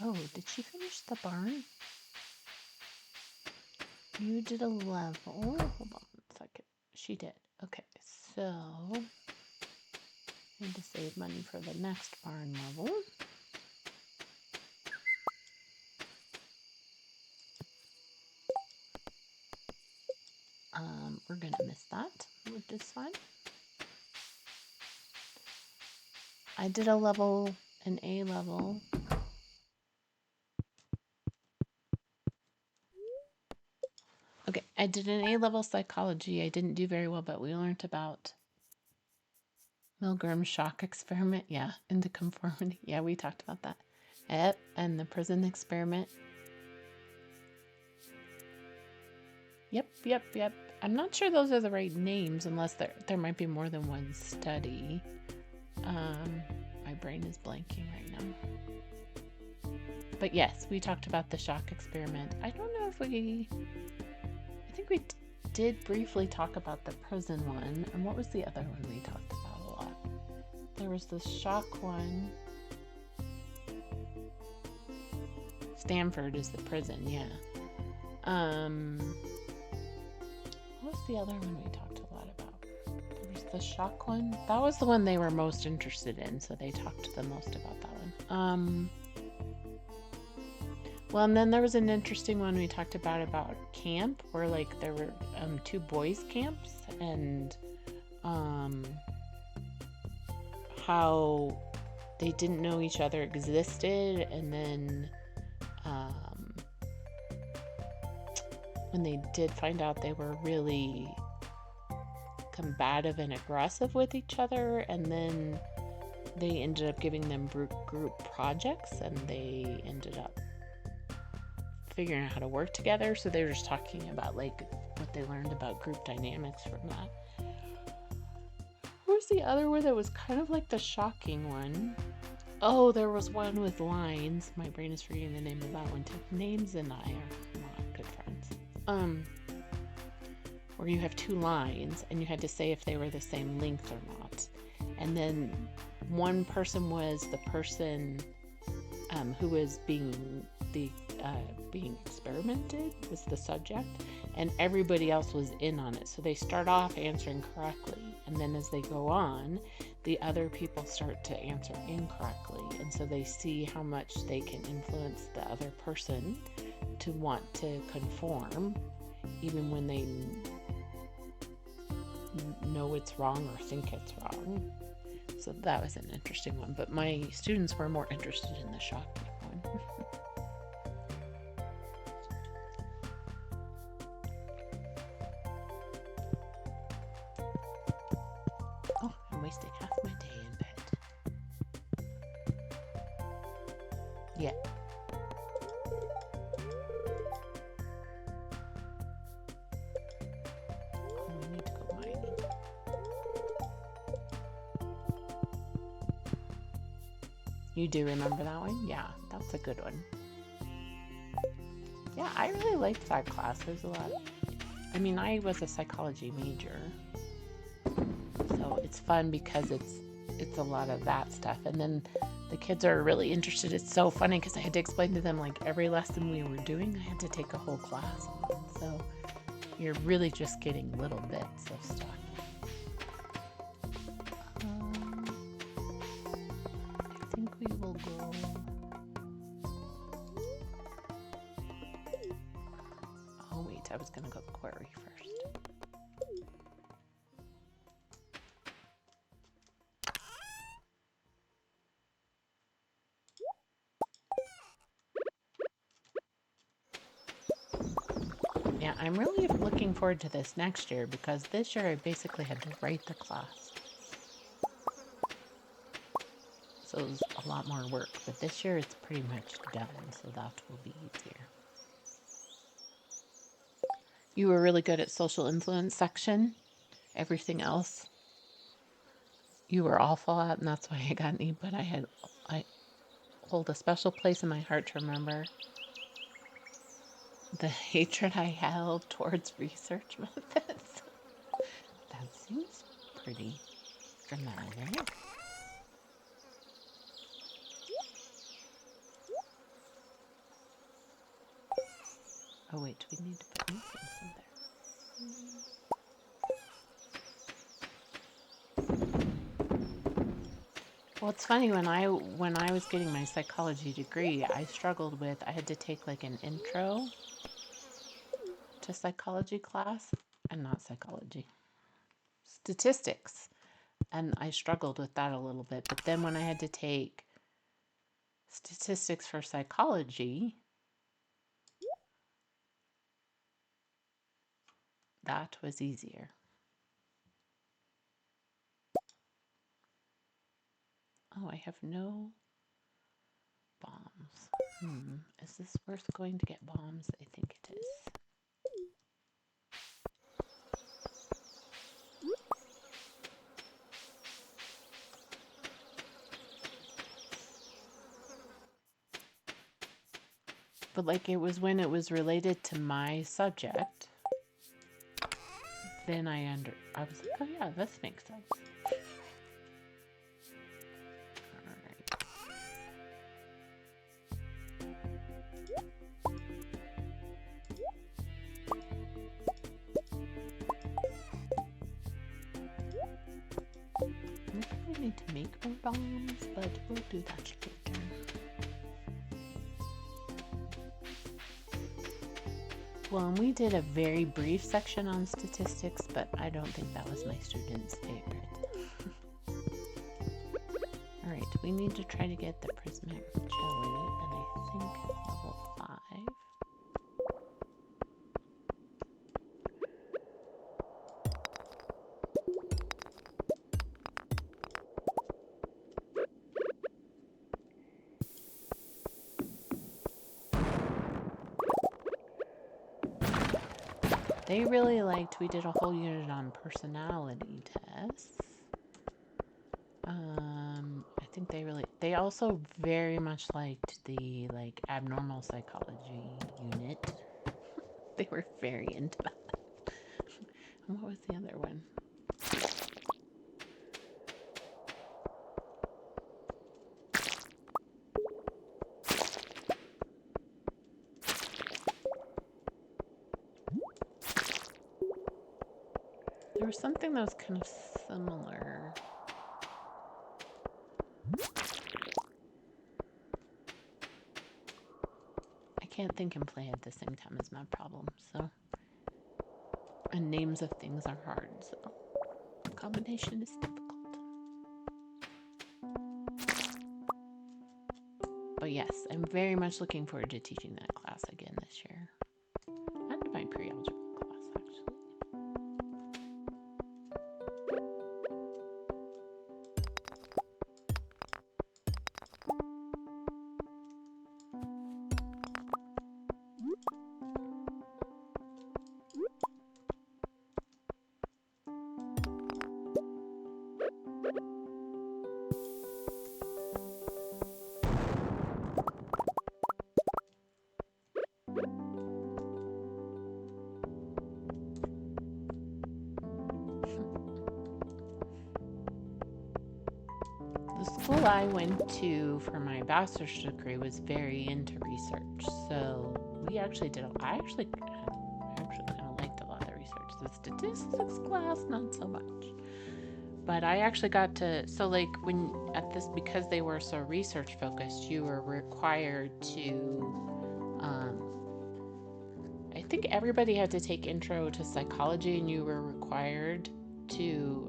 Oh, did she finish the barn? You did a level. Hold on a second. She did. Okay, so need to save money for the next barn level. We're gonna miss that, which is fine. I did a level, an A level. Okay, I did an A level psychology. I didn't do very well, but we learned about Milgram's shock experiment. Yeah, into conformity. Yeah, we talked about that. Yep, and the prison experiment. Yep. I'm not sure those are the right names unless there might be more than one study. My brain is blanking right now. But yes, we talked about the shock experiment. I don't know if I think we did briefly talk about the prison one. And what was the other one we talked about a lot? There was the shock one. Stanford is the prison, yeah. What was the other one we talked a lot about? There was the shock one. That was the one they were most interested in, so they talked the most about that one. Well, and then there was an interesting one we talked about camp, where like there were two boys' camps, and how they didn't know each other existed, and then when they did find out, they were really combative and aggressive with each other, and then they ended up giving them group projects, and they ended up figuring out how to work together. So they were just talking about like what they learned about group dynamics from that. What was the other one that was kind of like the shocking one? Oh, there was one with lines. My brain is forgetting the name of that one too. Names and I are not good friends. Where you have two lines and you had to say if they were the same length or not. And then one person was the person who was being experimented, was the subject, and everybody else was in on it. So they start off answering correctly, and then as they go on, the other people start to answer incorrectly, and so they see how much they can influence the other person to want to conform, even when they know it's wrong or think it's wrong. So that was an interesting one, but my students were more interested in the shocking one. Oh, I'm wasting half my day in bed. Yeah. Oh, we need to go mining. You do remember that one? Yeah, that's a good one. Yeah, I really liked that class. There's a lot. I mean, I was a psychology major, so it's fun because it's a lot of that stuff. And then the kids are really interested. It's so funny because I had to explain to them like every lesson we were doing, I had to take a whole class on. So you're really just getting little bits of stuff. I think we will go. gonna go quarry first. Yeah, I'm really looking forward to this next year because this year I basically had to write the class. So it was a lot more work, but this year it's pretty much done, so that will be easier. You were really good at social influence section. Everything else, you were awful at, and that's why I got an E, but I hold a special place in my heart to remember the hatred I held towards research methods. That seems pretty dramatic. Oh wait, we need to put new things in there. Well, it's funny, when I was getting my psychology degree, I struggled with, I had to take like an intro to psychology class, and not psychology, statistics. And I struggled with that a little bit. But then when I had to take statistics for psychology, that was easier. Oh, I have no bombs. Is this worth going to get bombs? I think it is. But like, it was when it was related to my subject, then I was like, oh yeah, this makes sense. We need to make more bombs, but we'll do that later. Well, and we did a very brief section on statistics, but I don't think that was my students' favorite. Alright, we need to try to get the prismatic jelly, and I think it's level 5. They really liked, we did a whole unit on personality tests. I think they also very much liked the like abnormal psychology unit. They were very into that. And what was the other one? There was something that was kind of similar. I can't think and play at the same time is my problem, so. And names of things are hard, so combination is difficult. But yes, I'm very much looking forward to teaching that class again this year. And my pre-algebra class, actually. The school I went to for my bachelor's degree was very into research, so we actually did. I actually kind of liked a lot of the research. The statistics class, not so much. But I actually got to, so like when at this, because they were so research focused, you were required to, I think everybody had to take intro to psychology, and you were required to,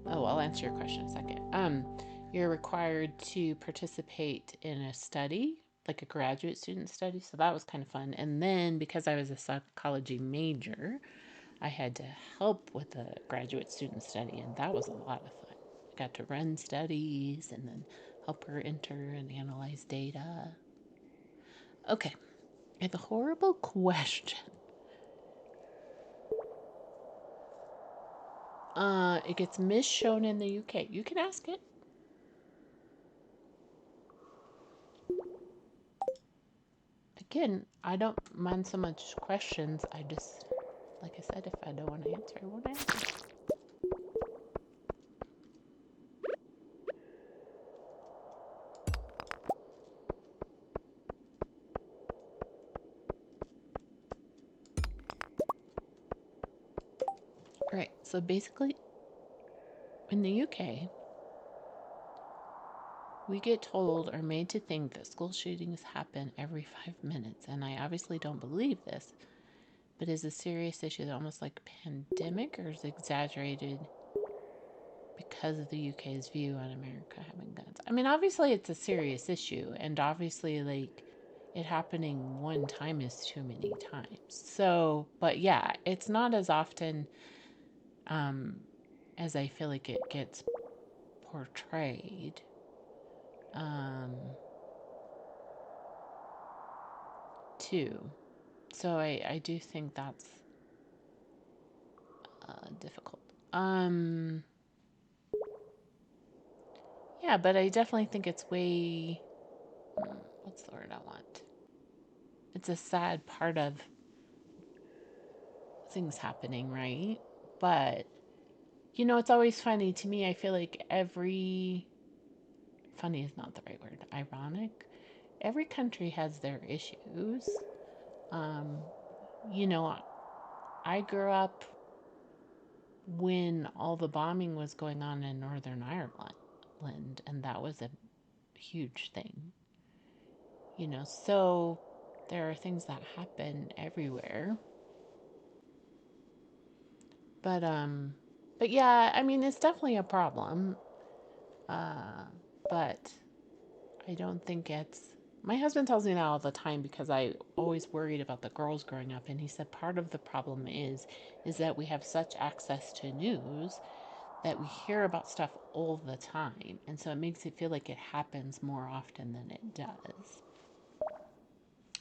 oh, I'll answer your question in a second. You're required to participate in a study, like a graduate student study. So that was kind of fun. And then because I was a psychology major, I had to help with a graduate student study, and that was a lot of fun. I got to run studies and then help her enter and analyze data. Okay, I have a horrible question. It gets misshown in the UK. You can ask it. Again, I don't mind so much questions. I just, like I said, if I don't want to answer, I won't answer. Right, so basically, in the UK, we get told or made to think that school shootings happen every 5 minutes, and I obviously don't believe this, but is a serious issue almost like a pandemic, or is exaggerated because of the UK's view on America having guns? I mean, obviously it's a serious issue, and obviously, like, it happening one time is too many times. So, but yeah, it's not as often as I feel like it gets portrayed. Too. So I do think that's difficult. Yeah, but I definitely think it's way, what's the word I want? It's a sad part of things happening, right? But, you know, it's always funny to me. I feel like funny is not the right word, ironic. Every country has their issues. You know, I grew up when all the bombing was going on in Northern Ireland, and that was a huge thing. You know, so there are things that happen everywhere. But yeah, I mean, it's definitely a problem. But I don't think it's. My husband tells me that all the time because I always worried about the girls growing up, and he said part of the problem is that we have such access to news that we hear about stuff all the time, and so it makes it feel like it happens more often than it does.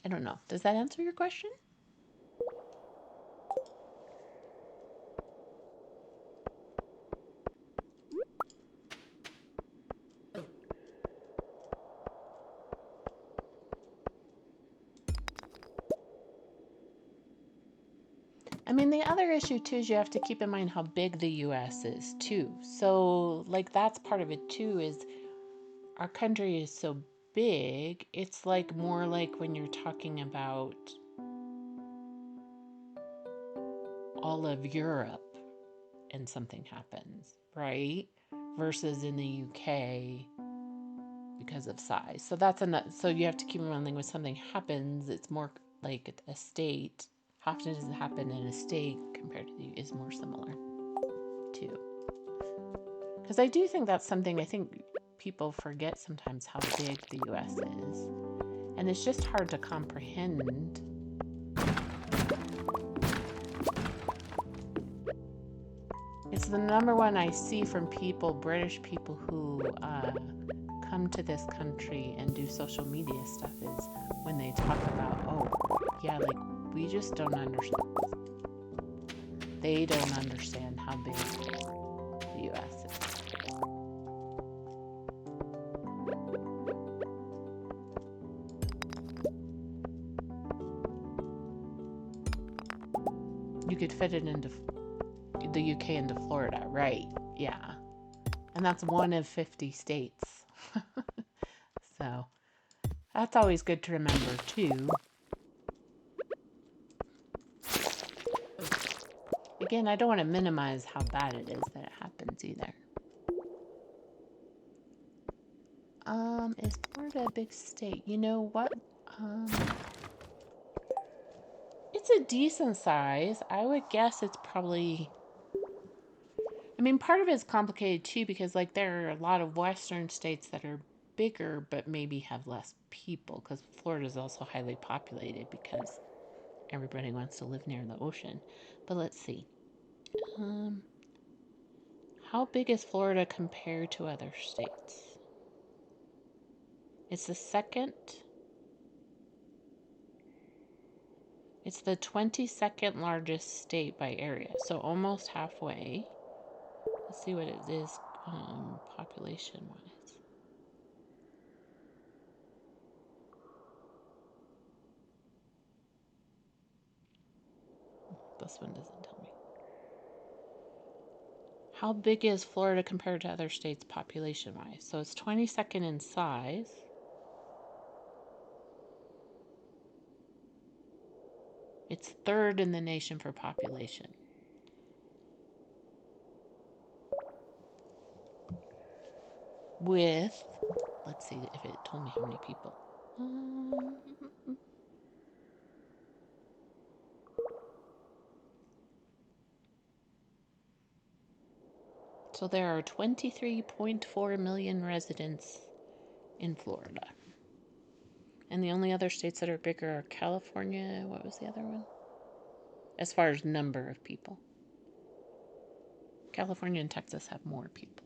I don't know. Does that answer your question? I mean, the other issue too is you have to keep in mind how big the US is too. So, like, that's part of it too, is our country is so big. It's like more like when you're talking about all of Europe and something happens, right? Versus in the UK because of size. So that's so you have to keep in mind, like, when something happens, it's more like a state. How often does it happen in a state compared to the is more similar too. Because I do think that's something I think people forget sometimes, how big the US is. And it's just hard to comprehend. It's the number one I see from people, British people who come to this country and do social media stuff, is when they talk about, oh, yeah, like, we just don't understand. They don't understand how big the US is. You could fit it into the UK into Florida, right? Yeah. And that's one of 50 states. So that's always good to remember too. Again, I don't want to minimize how bad it is that it happens either. Is Florida a big state? You know what? a decent size. I would guess it's probably... I mean, part of it is complicated too because, like, there are a lot of western states that are bigger but maybe have less people because Florida is also highly populated because everybody wants to live near the ocean. But let's see. How big is Florida compared to other states? It's the second. It's the 22nd largest state by area, so almost halfway. Let's see what it is population-wise. This one doesn't tell me. How big is Florida compared to other states population-wise? So it's 22nd in size. It's third in the nation for population. With, let's see if it told me how many people. So there are 23.4 million residents in Florida. And the only other states that are bigger are California. What was the other one? As far as number of people. California and Texas have more people.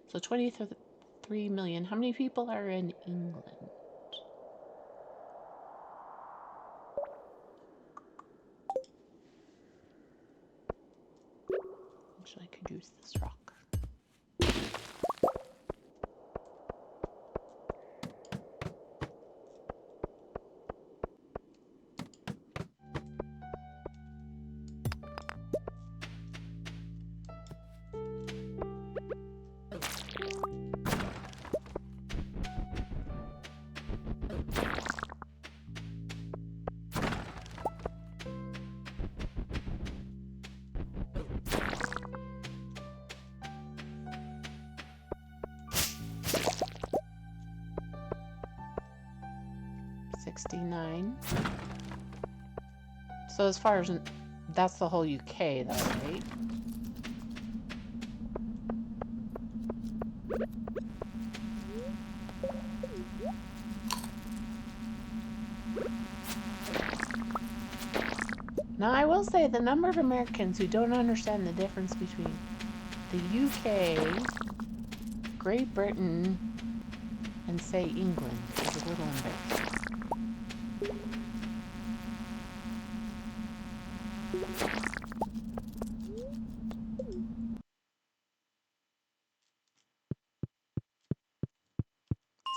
So 23 million. How many people are in England? Actually, I could use this rock. So as far as that's the whole UK though, right? Now I will say the number of Americans who don't understand the difference between the UK, Great Britain, and say England is a little embarrassing.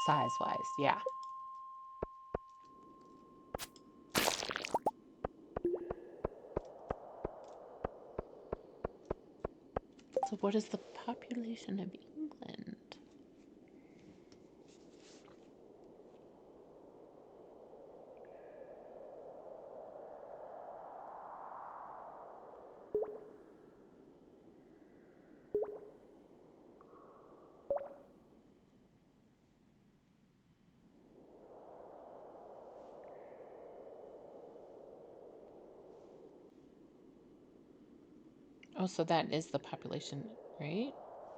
Size-wise, yeah. So what is the population of England? Oh, so that is the population, right?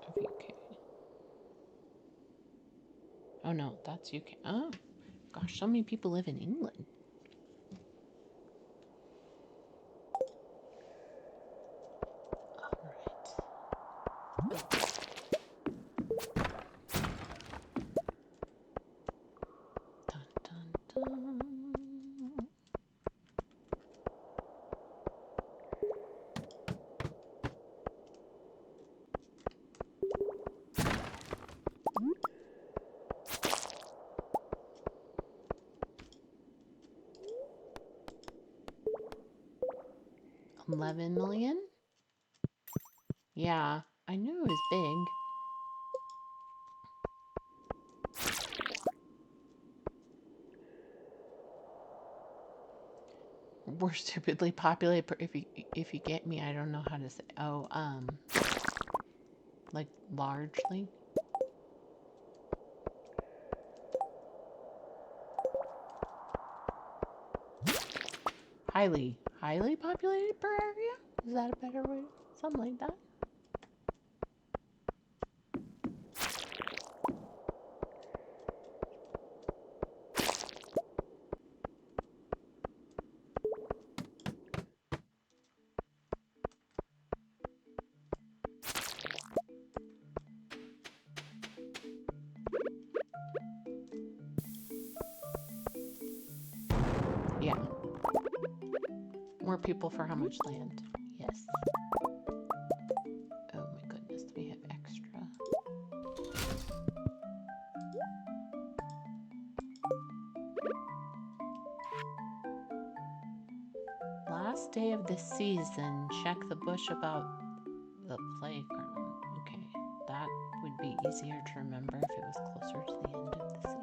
Of UK. Oh no, that's UK. Oh, gosh, so many people live in England. All right. Dun, dun, dun. 11 million? Yeah, I knew it was big. We're stupidly populated. If you get me, I don't know how to say. Oh, like largely. highly populated per area? Is that a better way? Something like that? Yeah. More people for how much land? Yes. Oh my goodness, we have extra. Last day of the season, check the bush about the playground. Okay, that would be easier to remember if it was closer to the end of the season.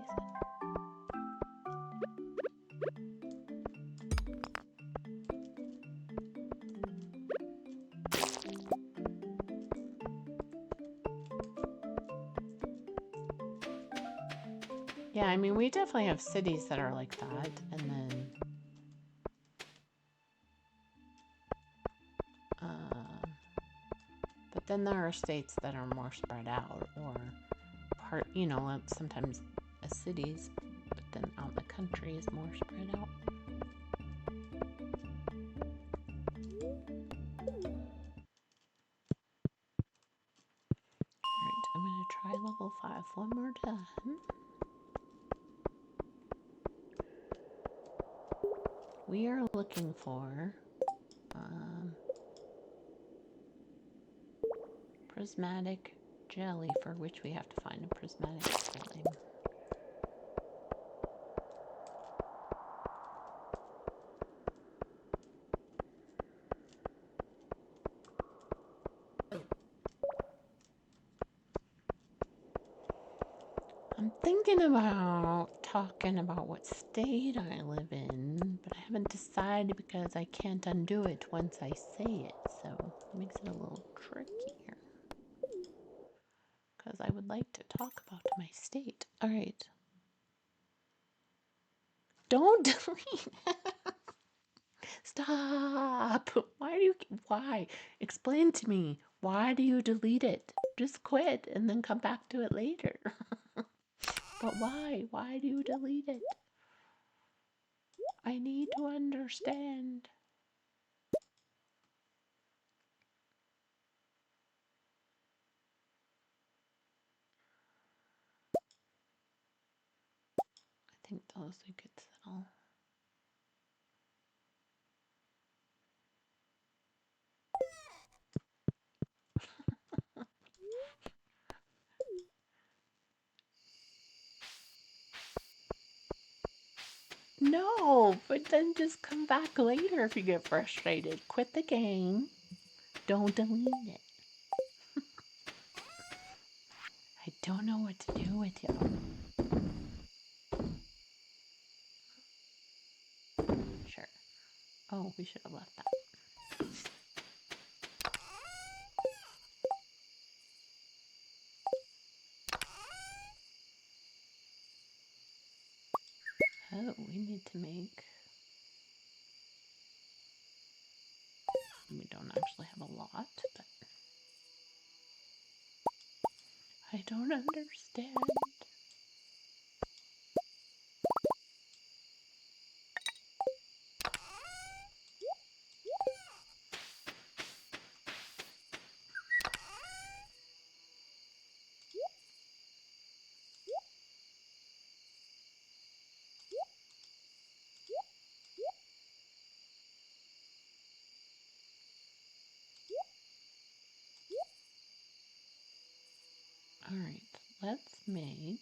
Yeah, I mean, we definitely have cities that are like that, and then but then there are states that are more spread out, or part, you know, sometimes cities, but then out in the country is more spread out. Alright, I'm going to try level 5 one more time. We are looking for prismatic jelly, for which we have to find a prismatic slime. I'm thinking about talking about what state I live in, but I haven't decided because I can't undo it once I say it, so it makes it a little trickier. Because I would like to talk about my state. All right. Don't delete. Stop. Why? Explain to me. Why do you delete it? Just quit and then come back to it later. But why? Why do you delete it? I need to understand. I think those we could sell. No, but then just come back later if you get frustrated. Quit the game. Don't delete it. I don't know what to do with you. Sure. Oh, we should have left that. Oh, we need to make... We don't actually have a lot, but... I don't understand. Alright, let's make...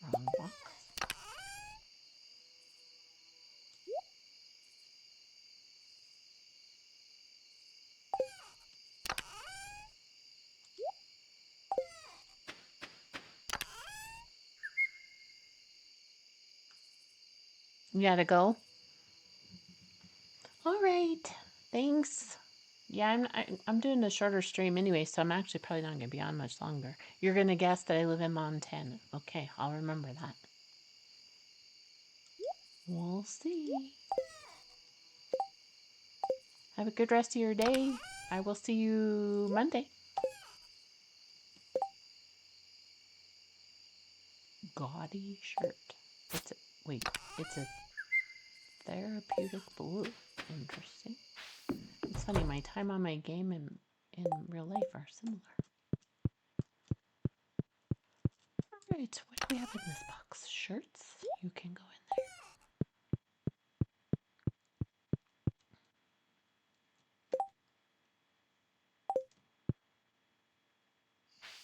Wrong box. You gotta go? All right. Thanks. Yeah, I'm doing a shorter stream anyway, so I'm actually probably not gonna be on much longer. You're gonna guess that I live in Montana. Okay, I'll remember that. We'll see. Have a good rest of your day. I will see you Monday. Gaudy shirt. It's a therapeutic blue. Interesting. It's funny, my time on my game and in real life are similar. Alright, what do we have in this box? Shirts? You can go in there.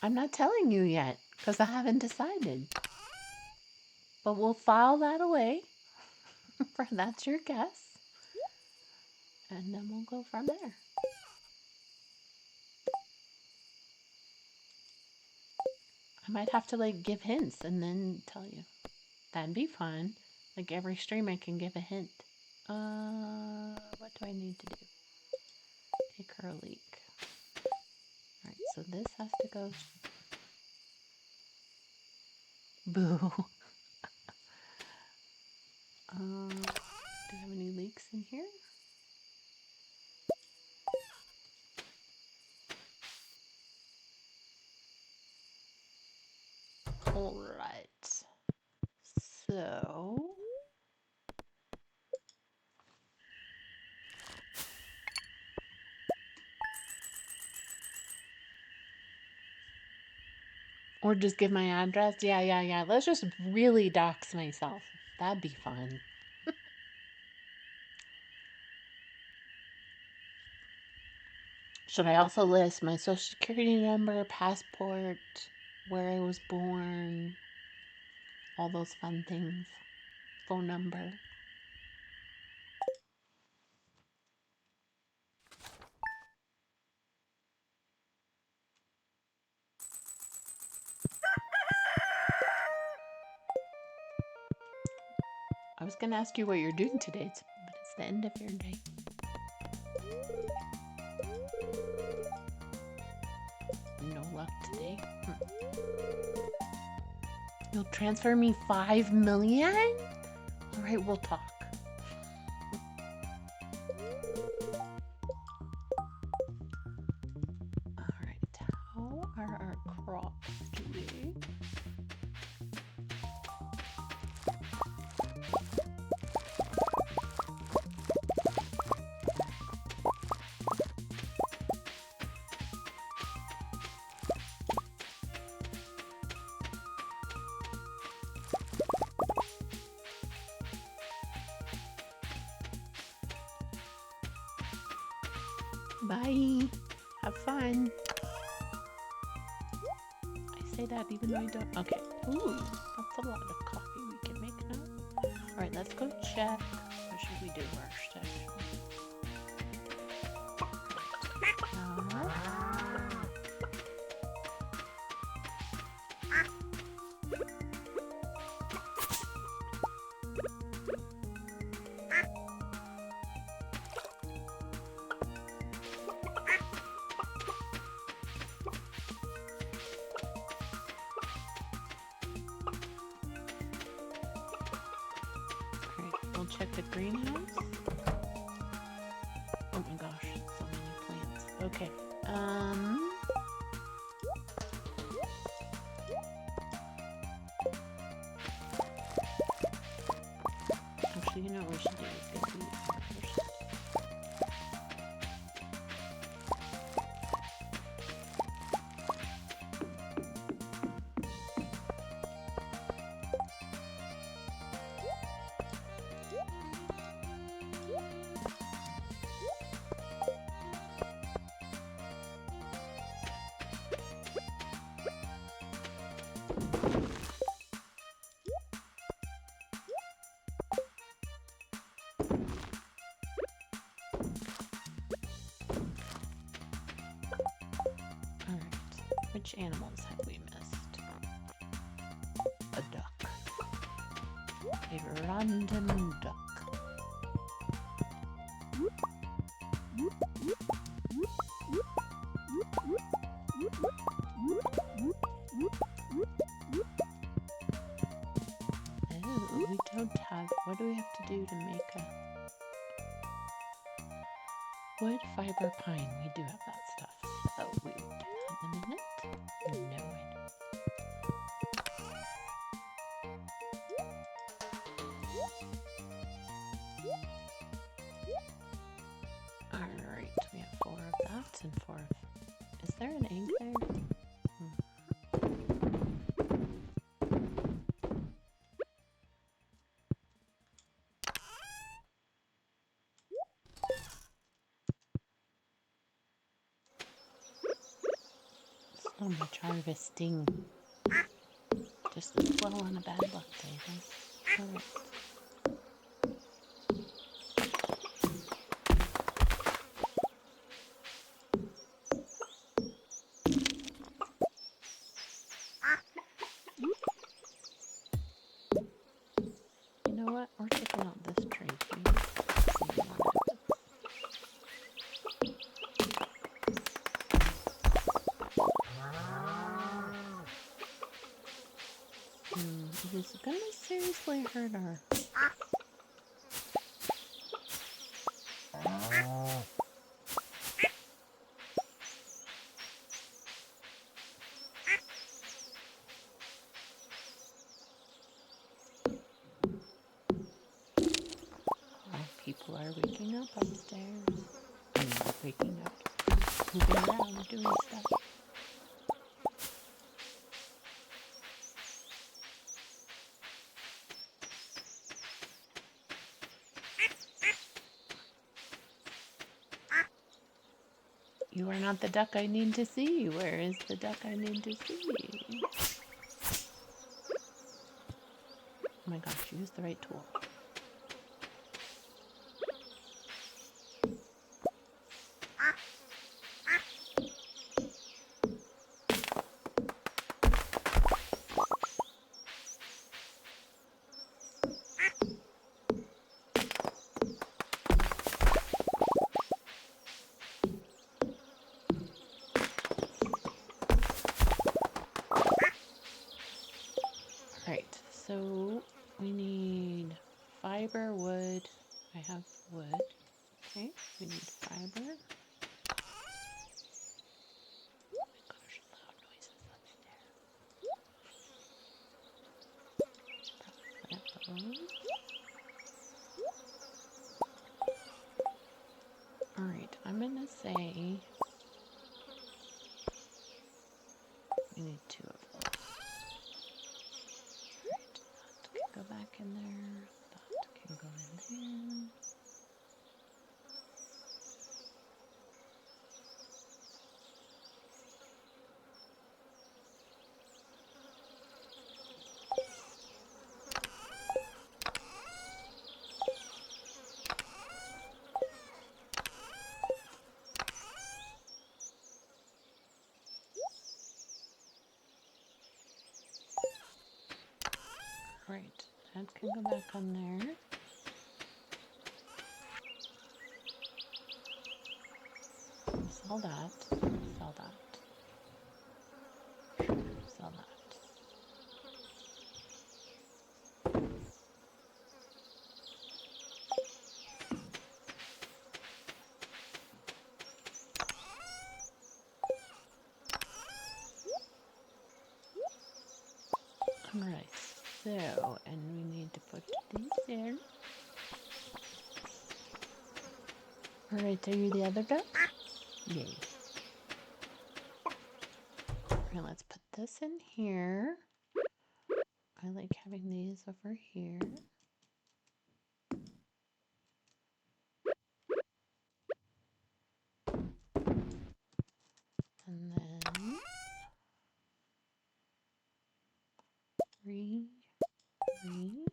I'm not telling you yet, because I haven't decided. But we'll file that away. That's your guess. And then we'll go from there. I might have to give hints and then tell you. That'd be fun. Like every stream I can give a hint. What do I need to do? Take her a leak. Alright, so this has to go. Boo. Do I have any leaks in here? Alright. So. Or just give my address. Yeah. Let's just really dox myself. That'd be fun. Should I also list my social security number, passport, where I was born, all those fun things, phone number? I was going to ask you what you're doing today, but it's the end of your day. No luck today. You'll transfer me 5 million? All right, we'll talk. All right, how are our crops doing? Bye. Have fun. I say that even though I don't. Okay. Ooh, that's a lot of coffee we can make now. All right, let's go check. What should we do first? We'll check the greenhouse. Oh my gosh, so many plants. Okay. Actually, you know what we should do? Is get these first. Which animals have we missed? A duck. a random duck. Oh, we don't have... What do we have to do to make a... Wood, fiber, pine. We do have that stuff. So we will do that in a minute. No, I don't. Alright, we have 4 of that and 4 of... Is there an egg there? So much harvesting. Just as well on a bad luck day, huh? Alright. You know what? We're taking out this tree. It is gonna seriously hurt our... People are waking up upstairs. I'm not waking up. Moving around, doing stuff. You are not the duck I need to see. Where is the duck I need to see? Oh my gosh, use the right tool. Alright, so we need fiber, wood. I have wood. Okay, we need fiber. Oh my gosh, loud noises upstairs. Alright, I'm gonna say we need 2 of those. Alright, that can go back in there. That can go in there. Right, that can go back on there. Sell that. Sell that. Sell that. Alright, so, and we need to put these there. Alright, are you the other duck? Yay. Alright, let's put this in here. I like having these over here. And then 3, 3.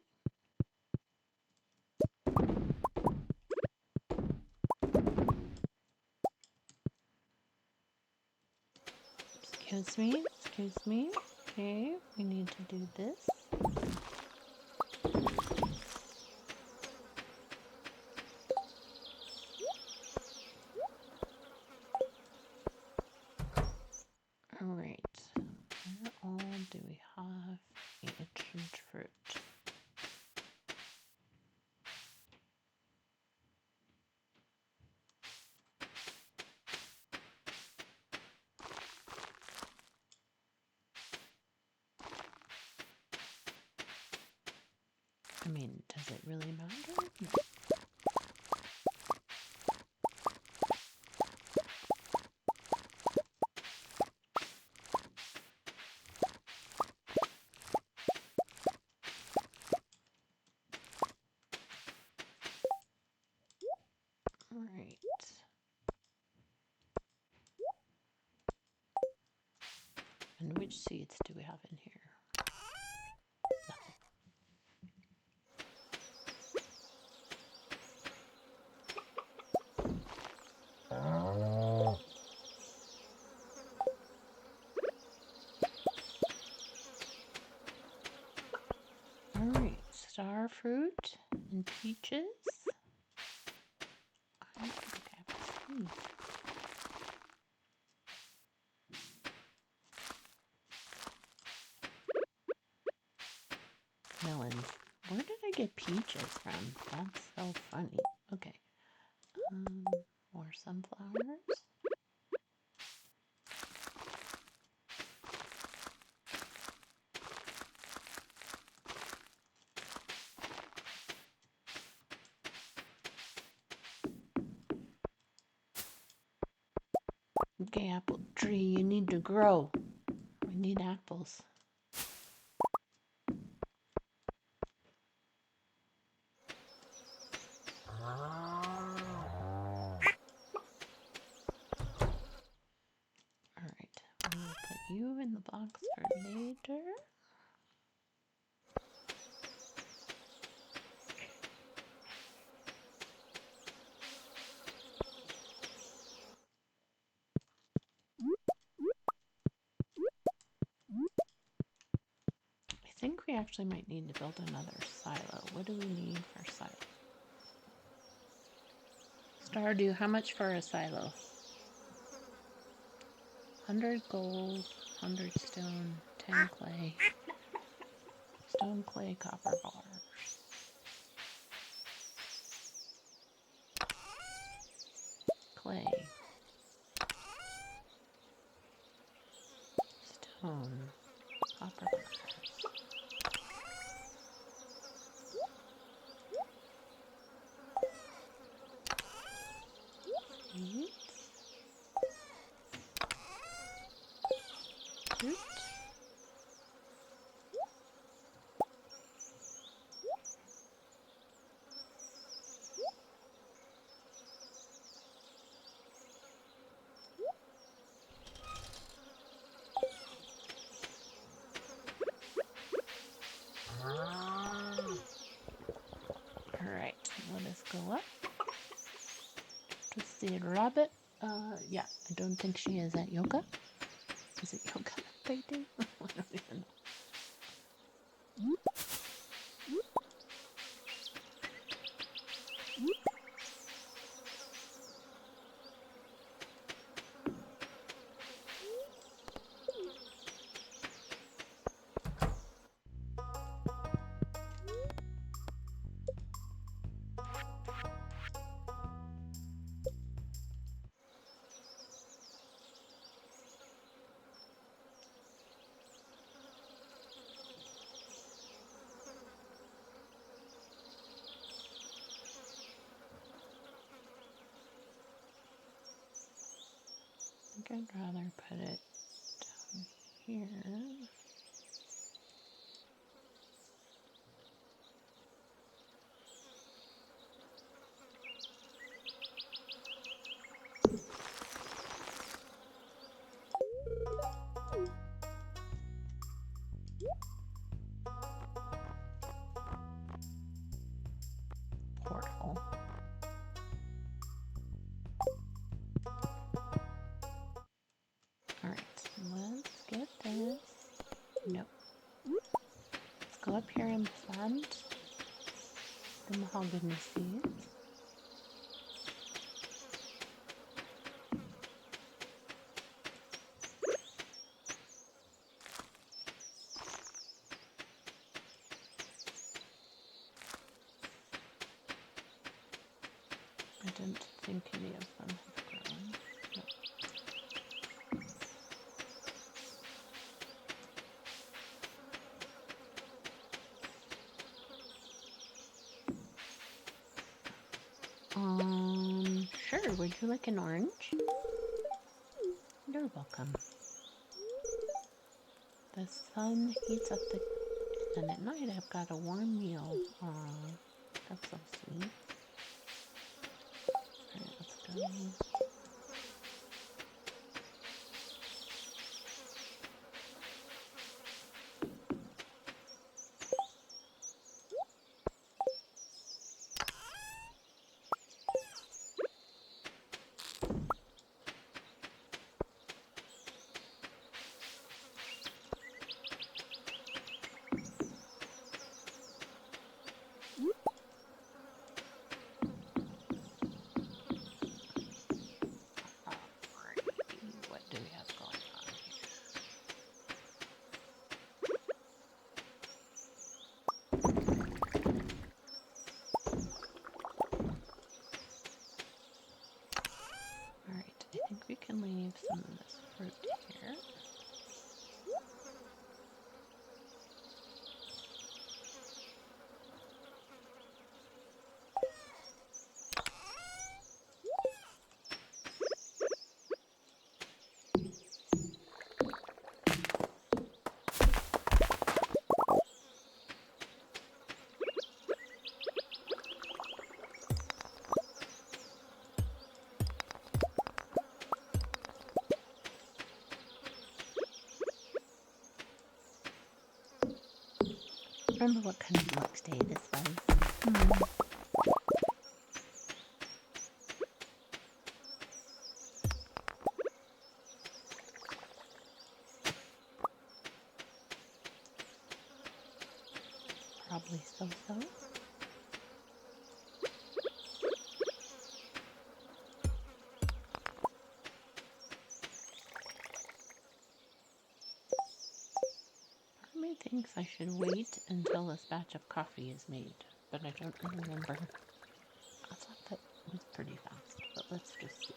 Excuse me, excuse me. Okay, we need to do this. have ancient fruit. I mean, does it really matter? No. Right. And which seeds do we have in here? Alright, star fruit and peaches. I think I have seeds. Melons. Where did I get peaches from? That's so funny. Okay. More sunflowers. Okay, apple tree, you need to grow. We need apples. Alright, we'll put you in the box for later. I think we actually might need to build another silo. What do we need for silo? Stardew, how much for a silo? 100 gold, 100 stone, 10 clay. Stone, clay, copper bars. Clay. Stone. Copper bars. Seeds. Fruit. Alright, let us go up to see rabbit. Yeah, I don't think she is at yoga. Is it yoga they do? I don't even know. I think I'd rather put it down here. Portal. Alright, let's get this. Nope. Let's go up here and plant the mahogany seeds. didn't think any of them had grown. Nope. Sure. Would you like an orange? You're welcome. The sun heats up and at night I've got a warm meal. Aw, that's so sweet. Alright, let's go. What do we have going on here? Alright, I think we can leave some of this fruit here. Remember what kind of luck day this was? Probably so-so. Part of me thinks I should wait until this batch of coffee is made, but I don't remember. I thought that was pretty fast, but let's just see.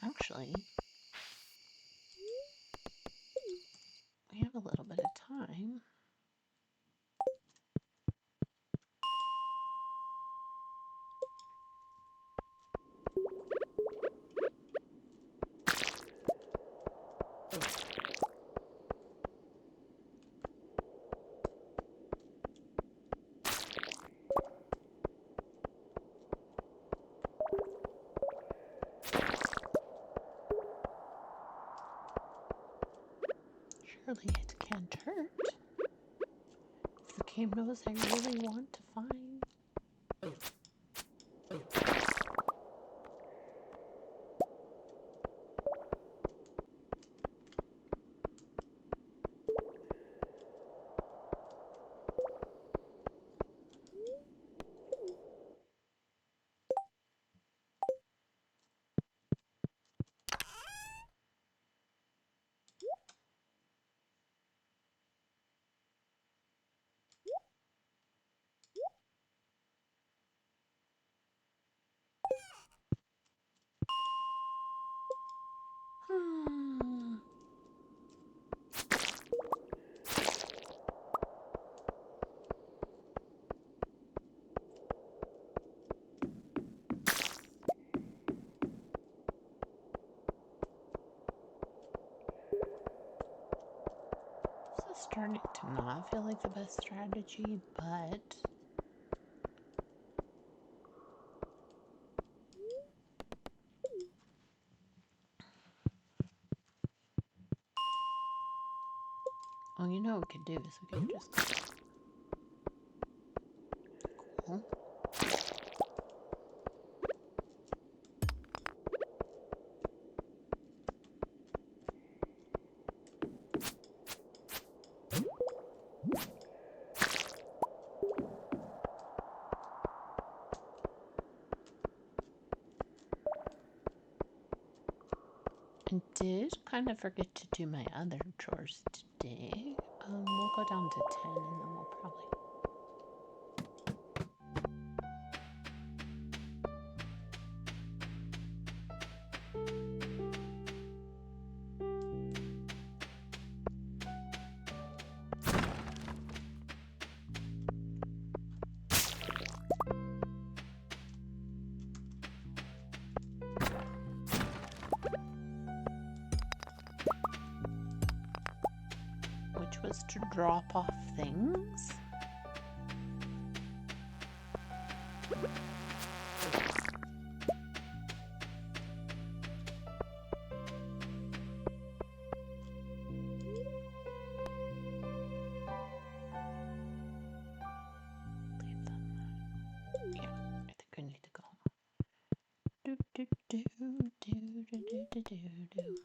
Actually, we have a little bit of time. Surely it can't hurt. If the game knows I really want to find. This is starting to not feel like the best strategy, but oh, you know what we could do is we could just cool. did kind of forget to do my other chores today. We'll go down to 10 and then we'll probably... Which was to drop off things. Yeah, I think I need to go home. Do, do, do, do, do, do, do, do, do.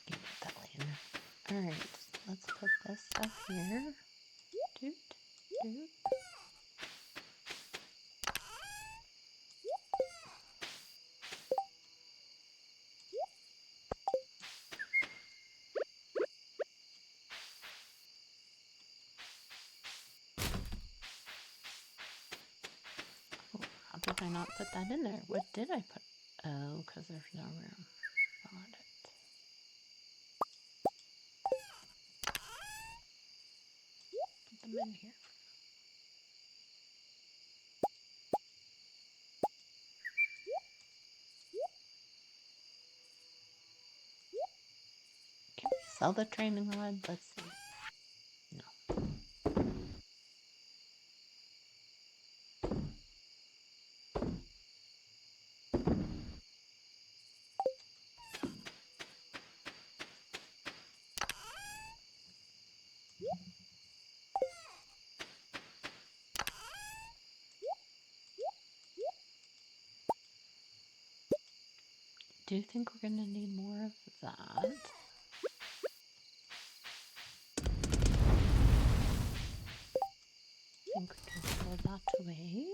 Give me that lantern. Alright, let's put this stuff here. Doot, doot. How did I not put that in there? What did I put? Oh, because there's no room. Got it. Put them in here. Can we sell the training rod? Let's see. No. Do you think we're going to need more of that? I think we can throw that away.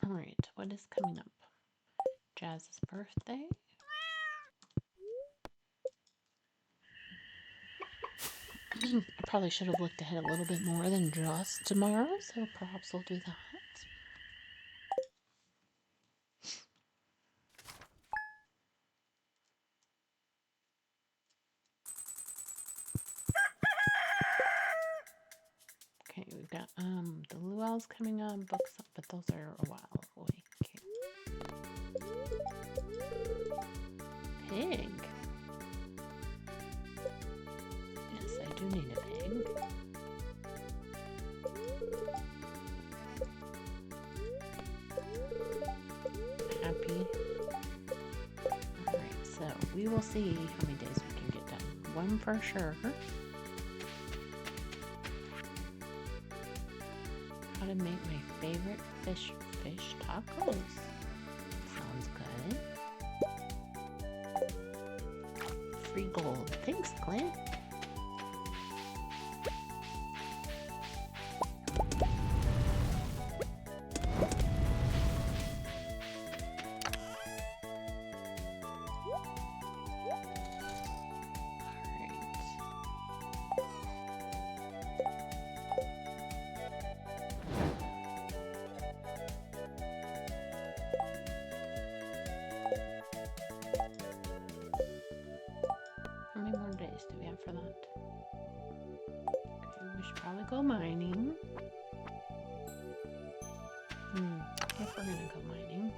Alright, what is coming up? Jazz's birthday. I probably should have looked ahead a little bit more than just tomorrow, so perhaps we'll do that. Okay, we've got the luau's coming up, books up, but those are a while away. Okay. Pig. Yes, I do need a pig. Happy. Alright, so we will see how many days we can get done. One for sure. How to make my favorite fish tacos. Sounds good. Free gold. Thanks, Clint. How many more days do we have for that? Okay, we should probably go mining. If we're gonna go mining.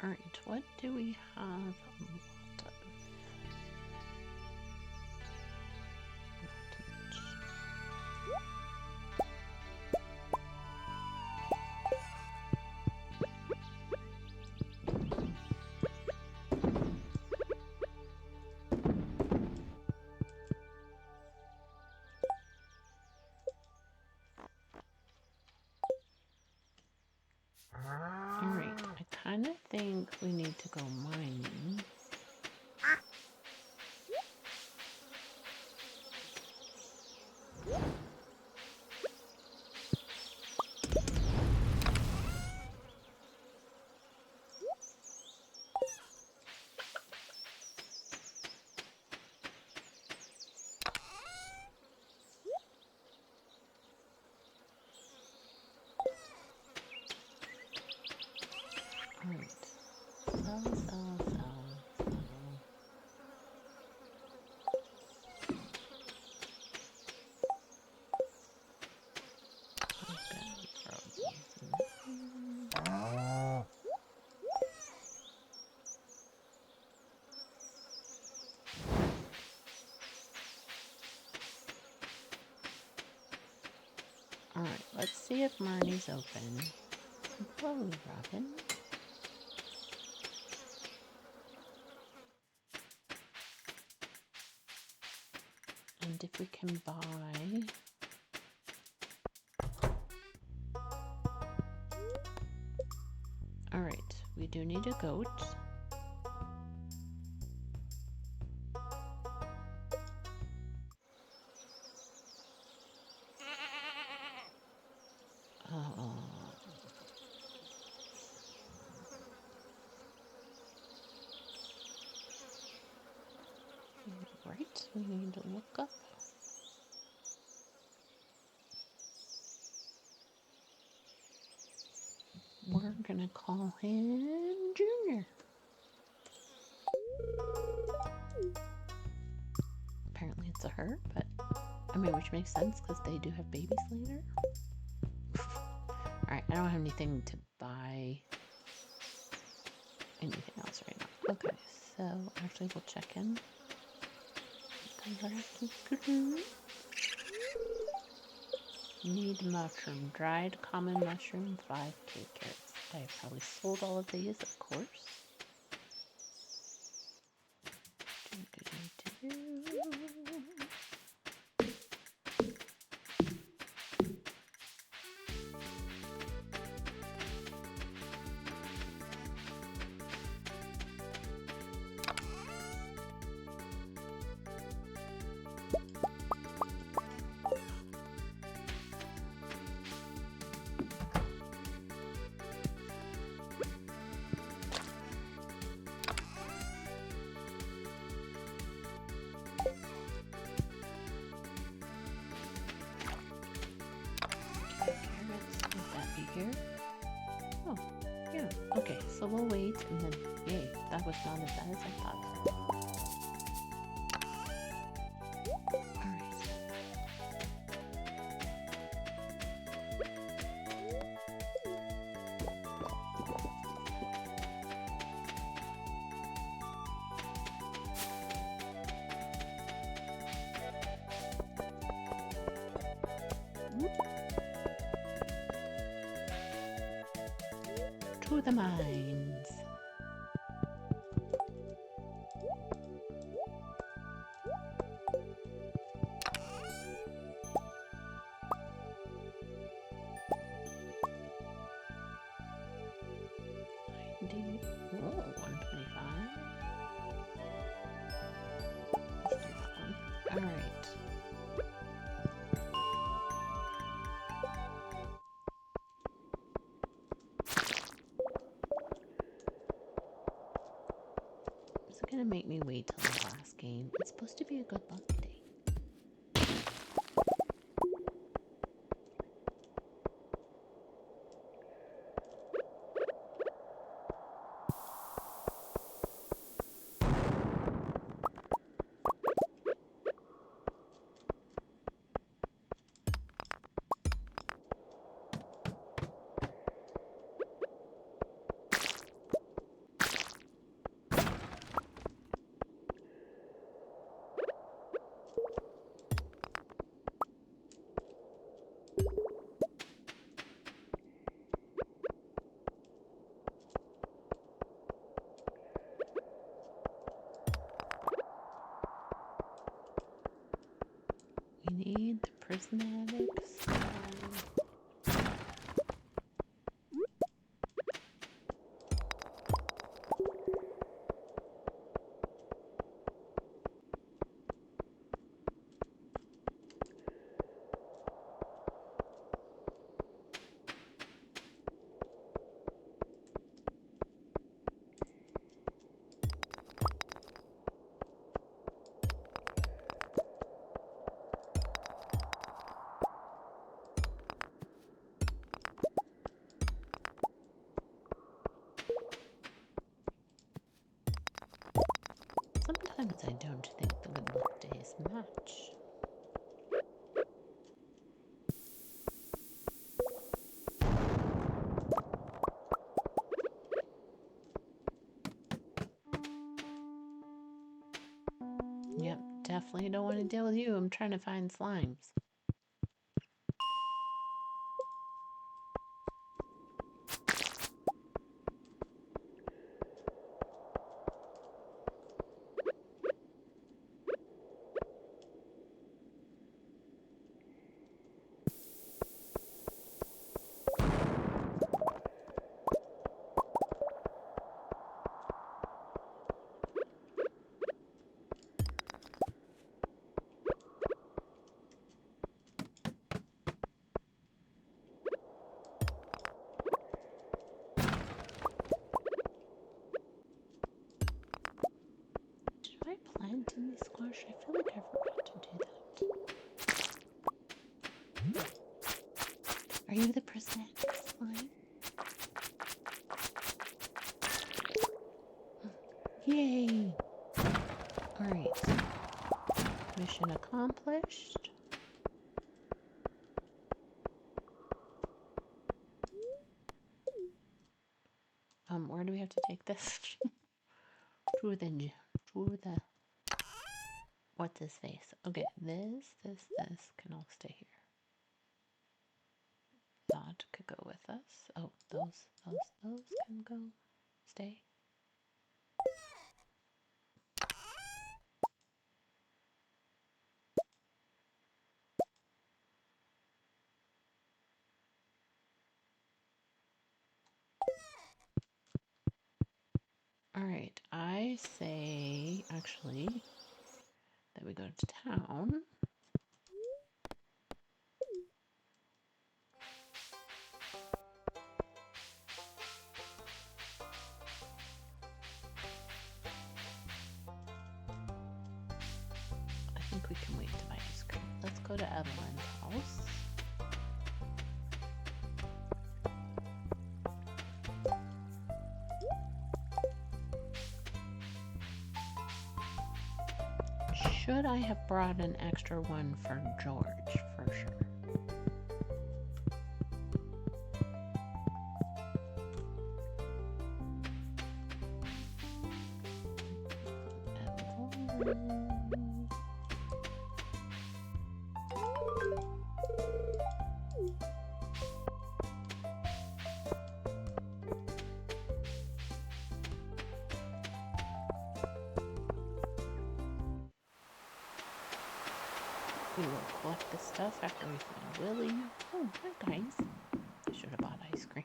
Alright, what do we have a lot of? Alright, I kind of think we need to go mining. Alright. Sell. Alright, let's see if Marnie's open. Hello, Robin. And if we can buy... Alright, we do need a goat. Right, we need to look up. We're gonna call him Junior. Apparently it's a her, but I mean, which makes sense because they do have babies later. Alright, I don't have anything to buy anything else right now. Okay, so actually we'll check in. Need mushroom. Dried common mushroom, 5k carrots. I have probably sold all of these, of course. Here. Oh, yeah. Okay, so we'll wait and then, yay, that was not as bad as I thought. Alright. To the mines. Oh, 125. Let's do that one. Alright. Is it gonna make me wait till the last game? It's supposed to be a good luck day. Cosmetics. Sometimes I don't think the good luck days match. Yep, definitely don't want to deal with you. I'm trying to find slimes. Did I plant in the squash? I feel like I forgot to do that. Are you the prismatic slime? Yay! Alright. Mission accomplished. Where do we have to take this? to the what's his face? Okay, this can all stay here. That could go with us. Oh, those can go. Stay. Alright, I say actually that we go to town. I think we can wait to buy ice cream. Let's go to Evelyn's house. Should I have brought an extra one for George, for sure? We will collect the stuff after we find Willie. Oh, hi guys. I should have bought ice cream.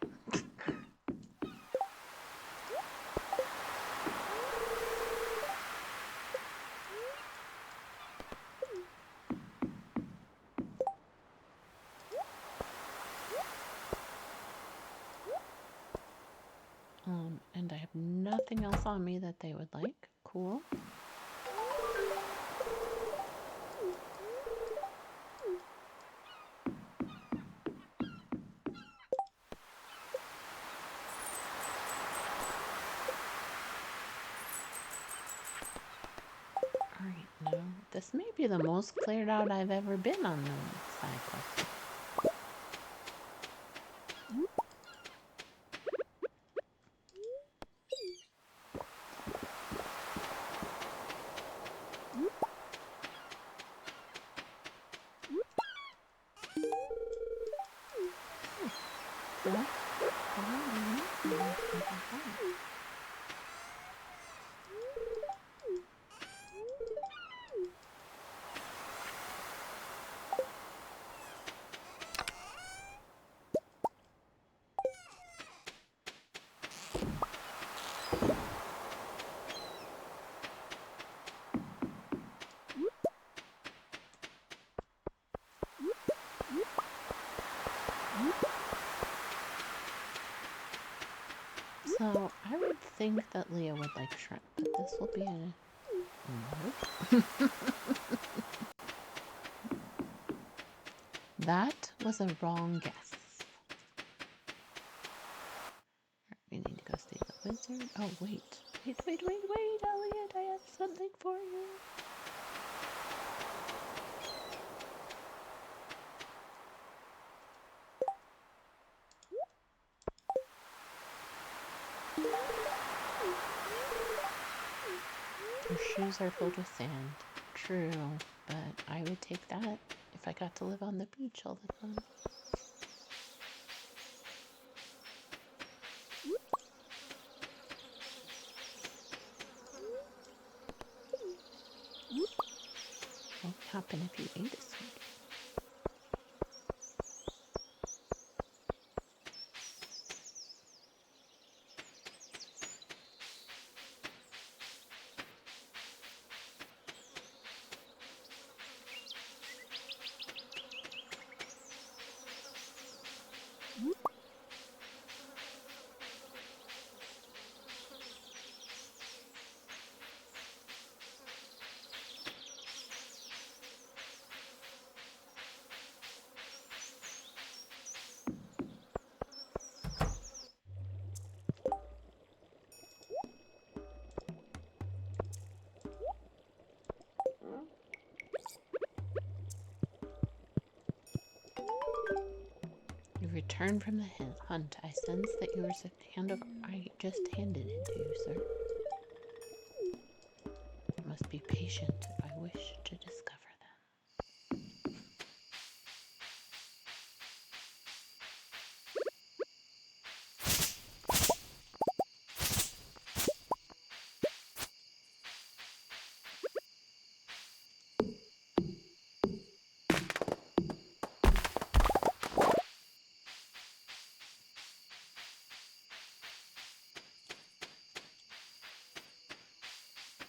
And I have nothing else on me that they would like. Cool. Alright, now this may be the most cleared out I've ever been on the side quest. So I would think that Leah would like shrimp, but this will be a nope. That was a wrong guess. We need to go see the wizard. Oh, wait. Wait, Elliot, I have something for you. Your shoes are filled with sand. True, but I would take that if I got to live on the beach all the time. What would happen if you ate a sweet? You return from the hunt. I sense that yours hand over. I just handed it to you, sir. I must be patient if I wish to discover them.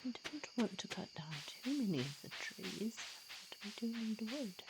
I don't want to cut down too many of the trees, but we do need wood.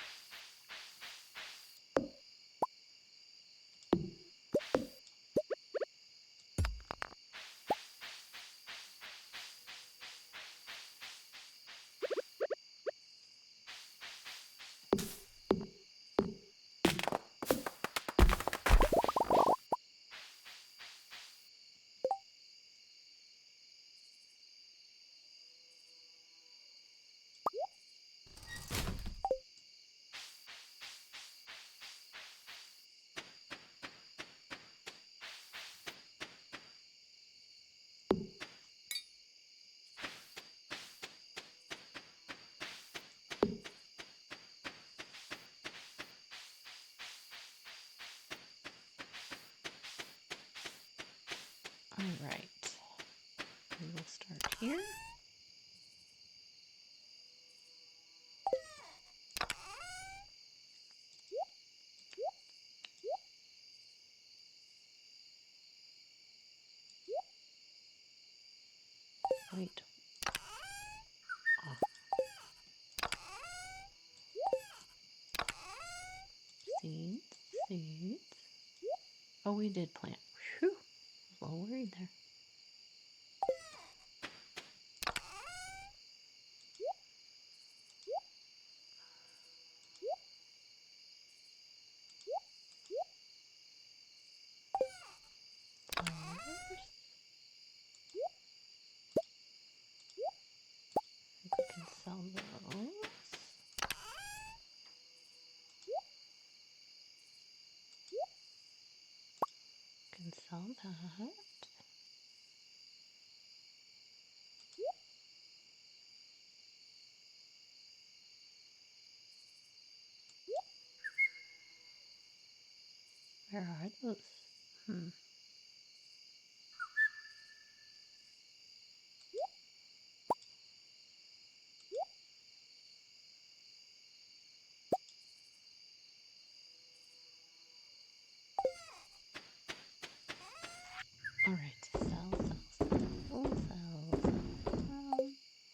Alright, we will start here. Wait. Oh. Seeds. Oh, we did plant. Whew. I was a little worried there. Flowers. I think we can sell those. Can sell that. Where are those? Alright, sell.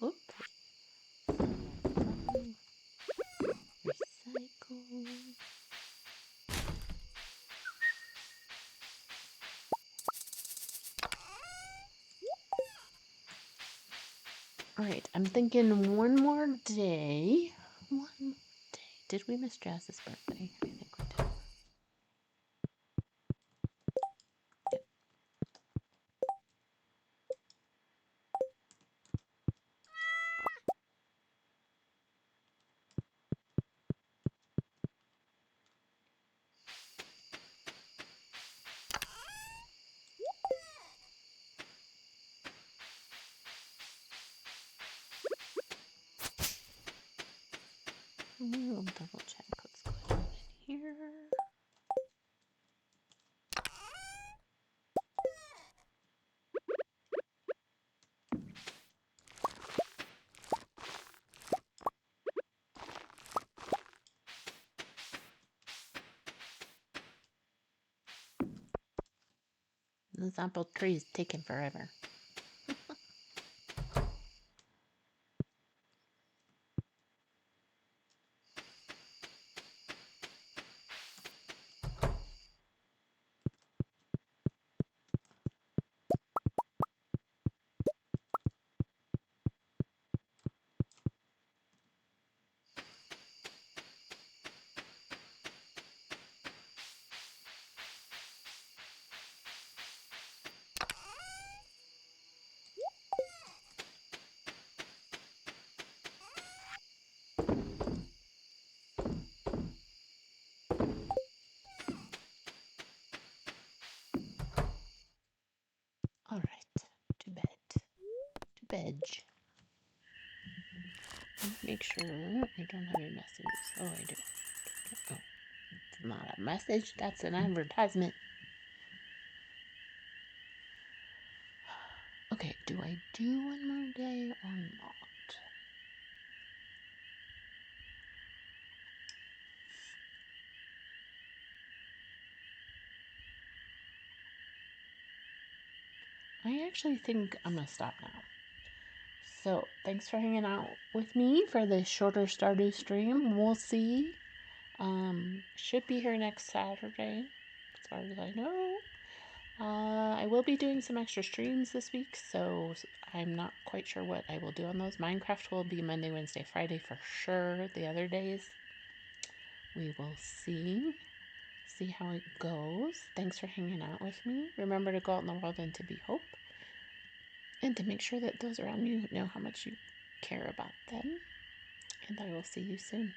Oop. Recycle. All right, I'm thinking one more day. One more day. Did we miss Jazz's birthday? I think we did. We'll double check what's going on in here. This apple tree is taking forever. All right, to bed. To bed. Make sure I don't have any messages. Oh, I do. Oh, it's not a message. That's an advertisement. Okay, do I do one more day or not? I actually think I'm gonna stop now. So, thanks for hanging out with me for this shorter Stardew stream. We'll see. Should be here next Saturday, as far as I know. I will be doing some extra streams this week, so I'm not quite sure what I will do on those. Minecraft will be Monday, Wednesday, Friday for sure. The other days, we will see. See how it goes. Thanks for hanging out with me. Remember to go out in the world and to be hope. And to make sure that those around you know how much you care about them. And I will see you soon.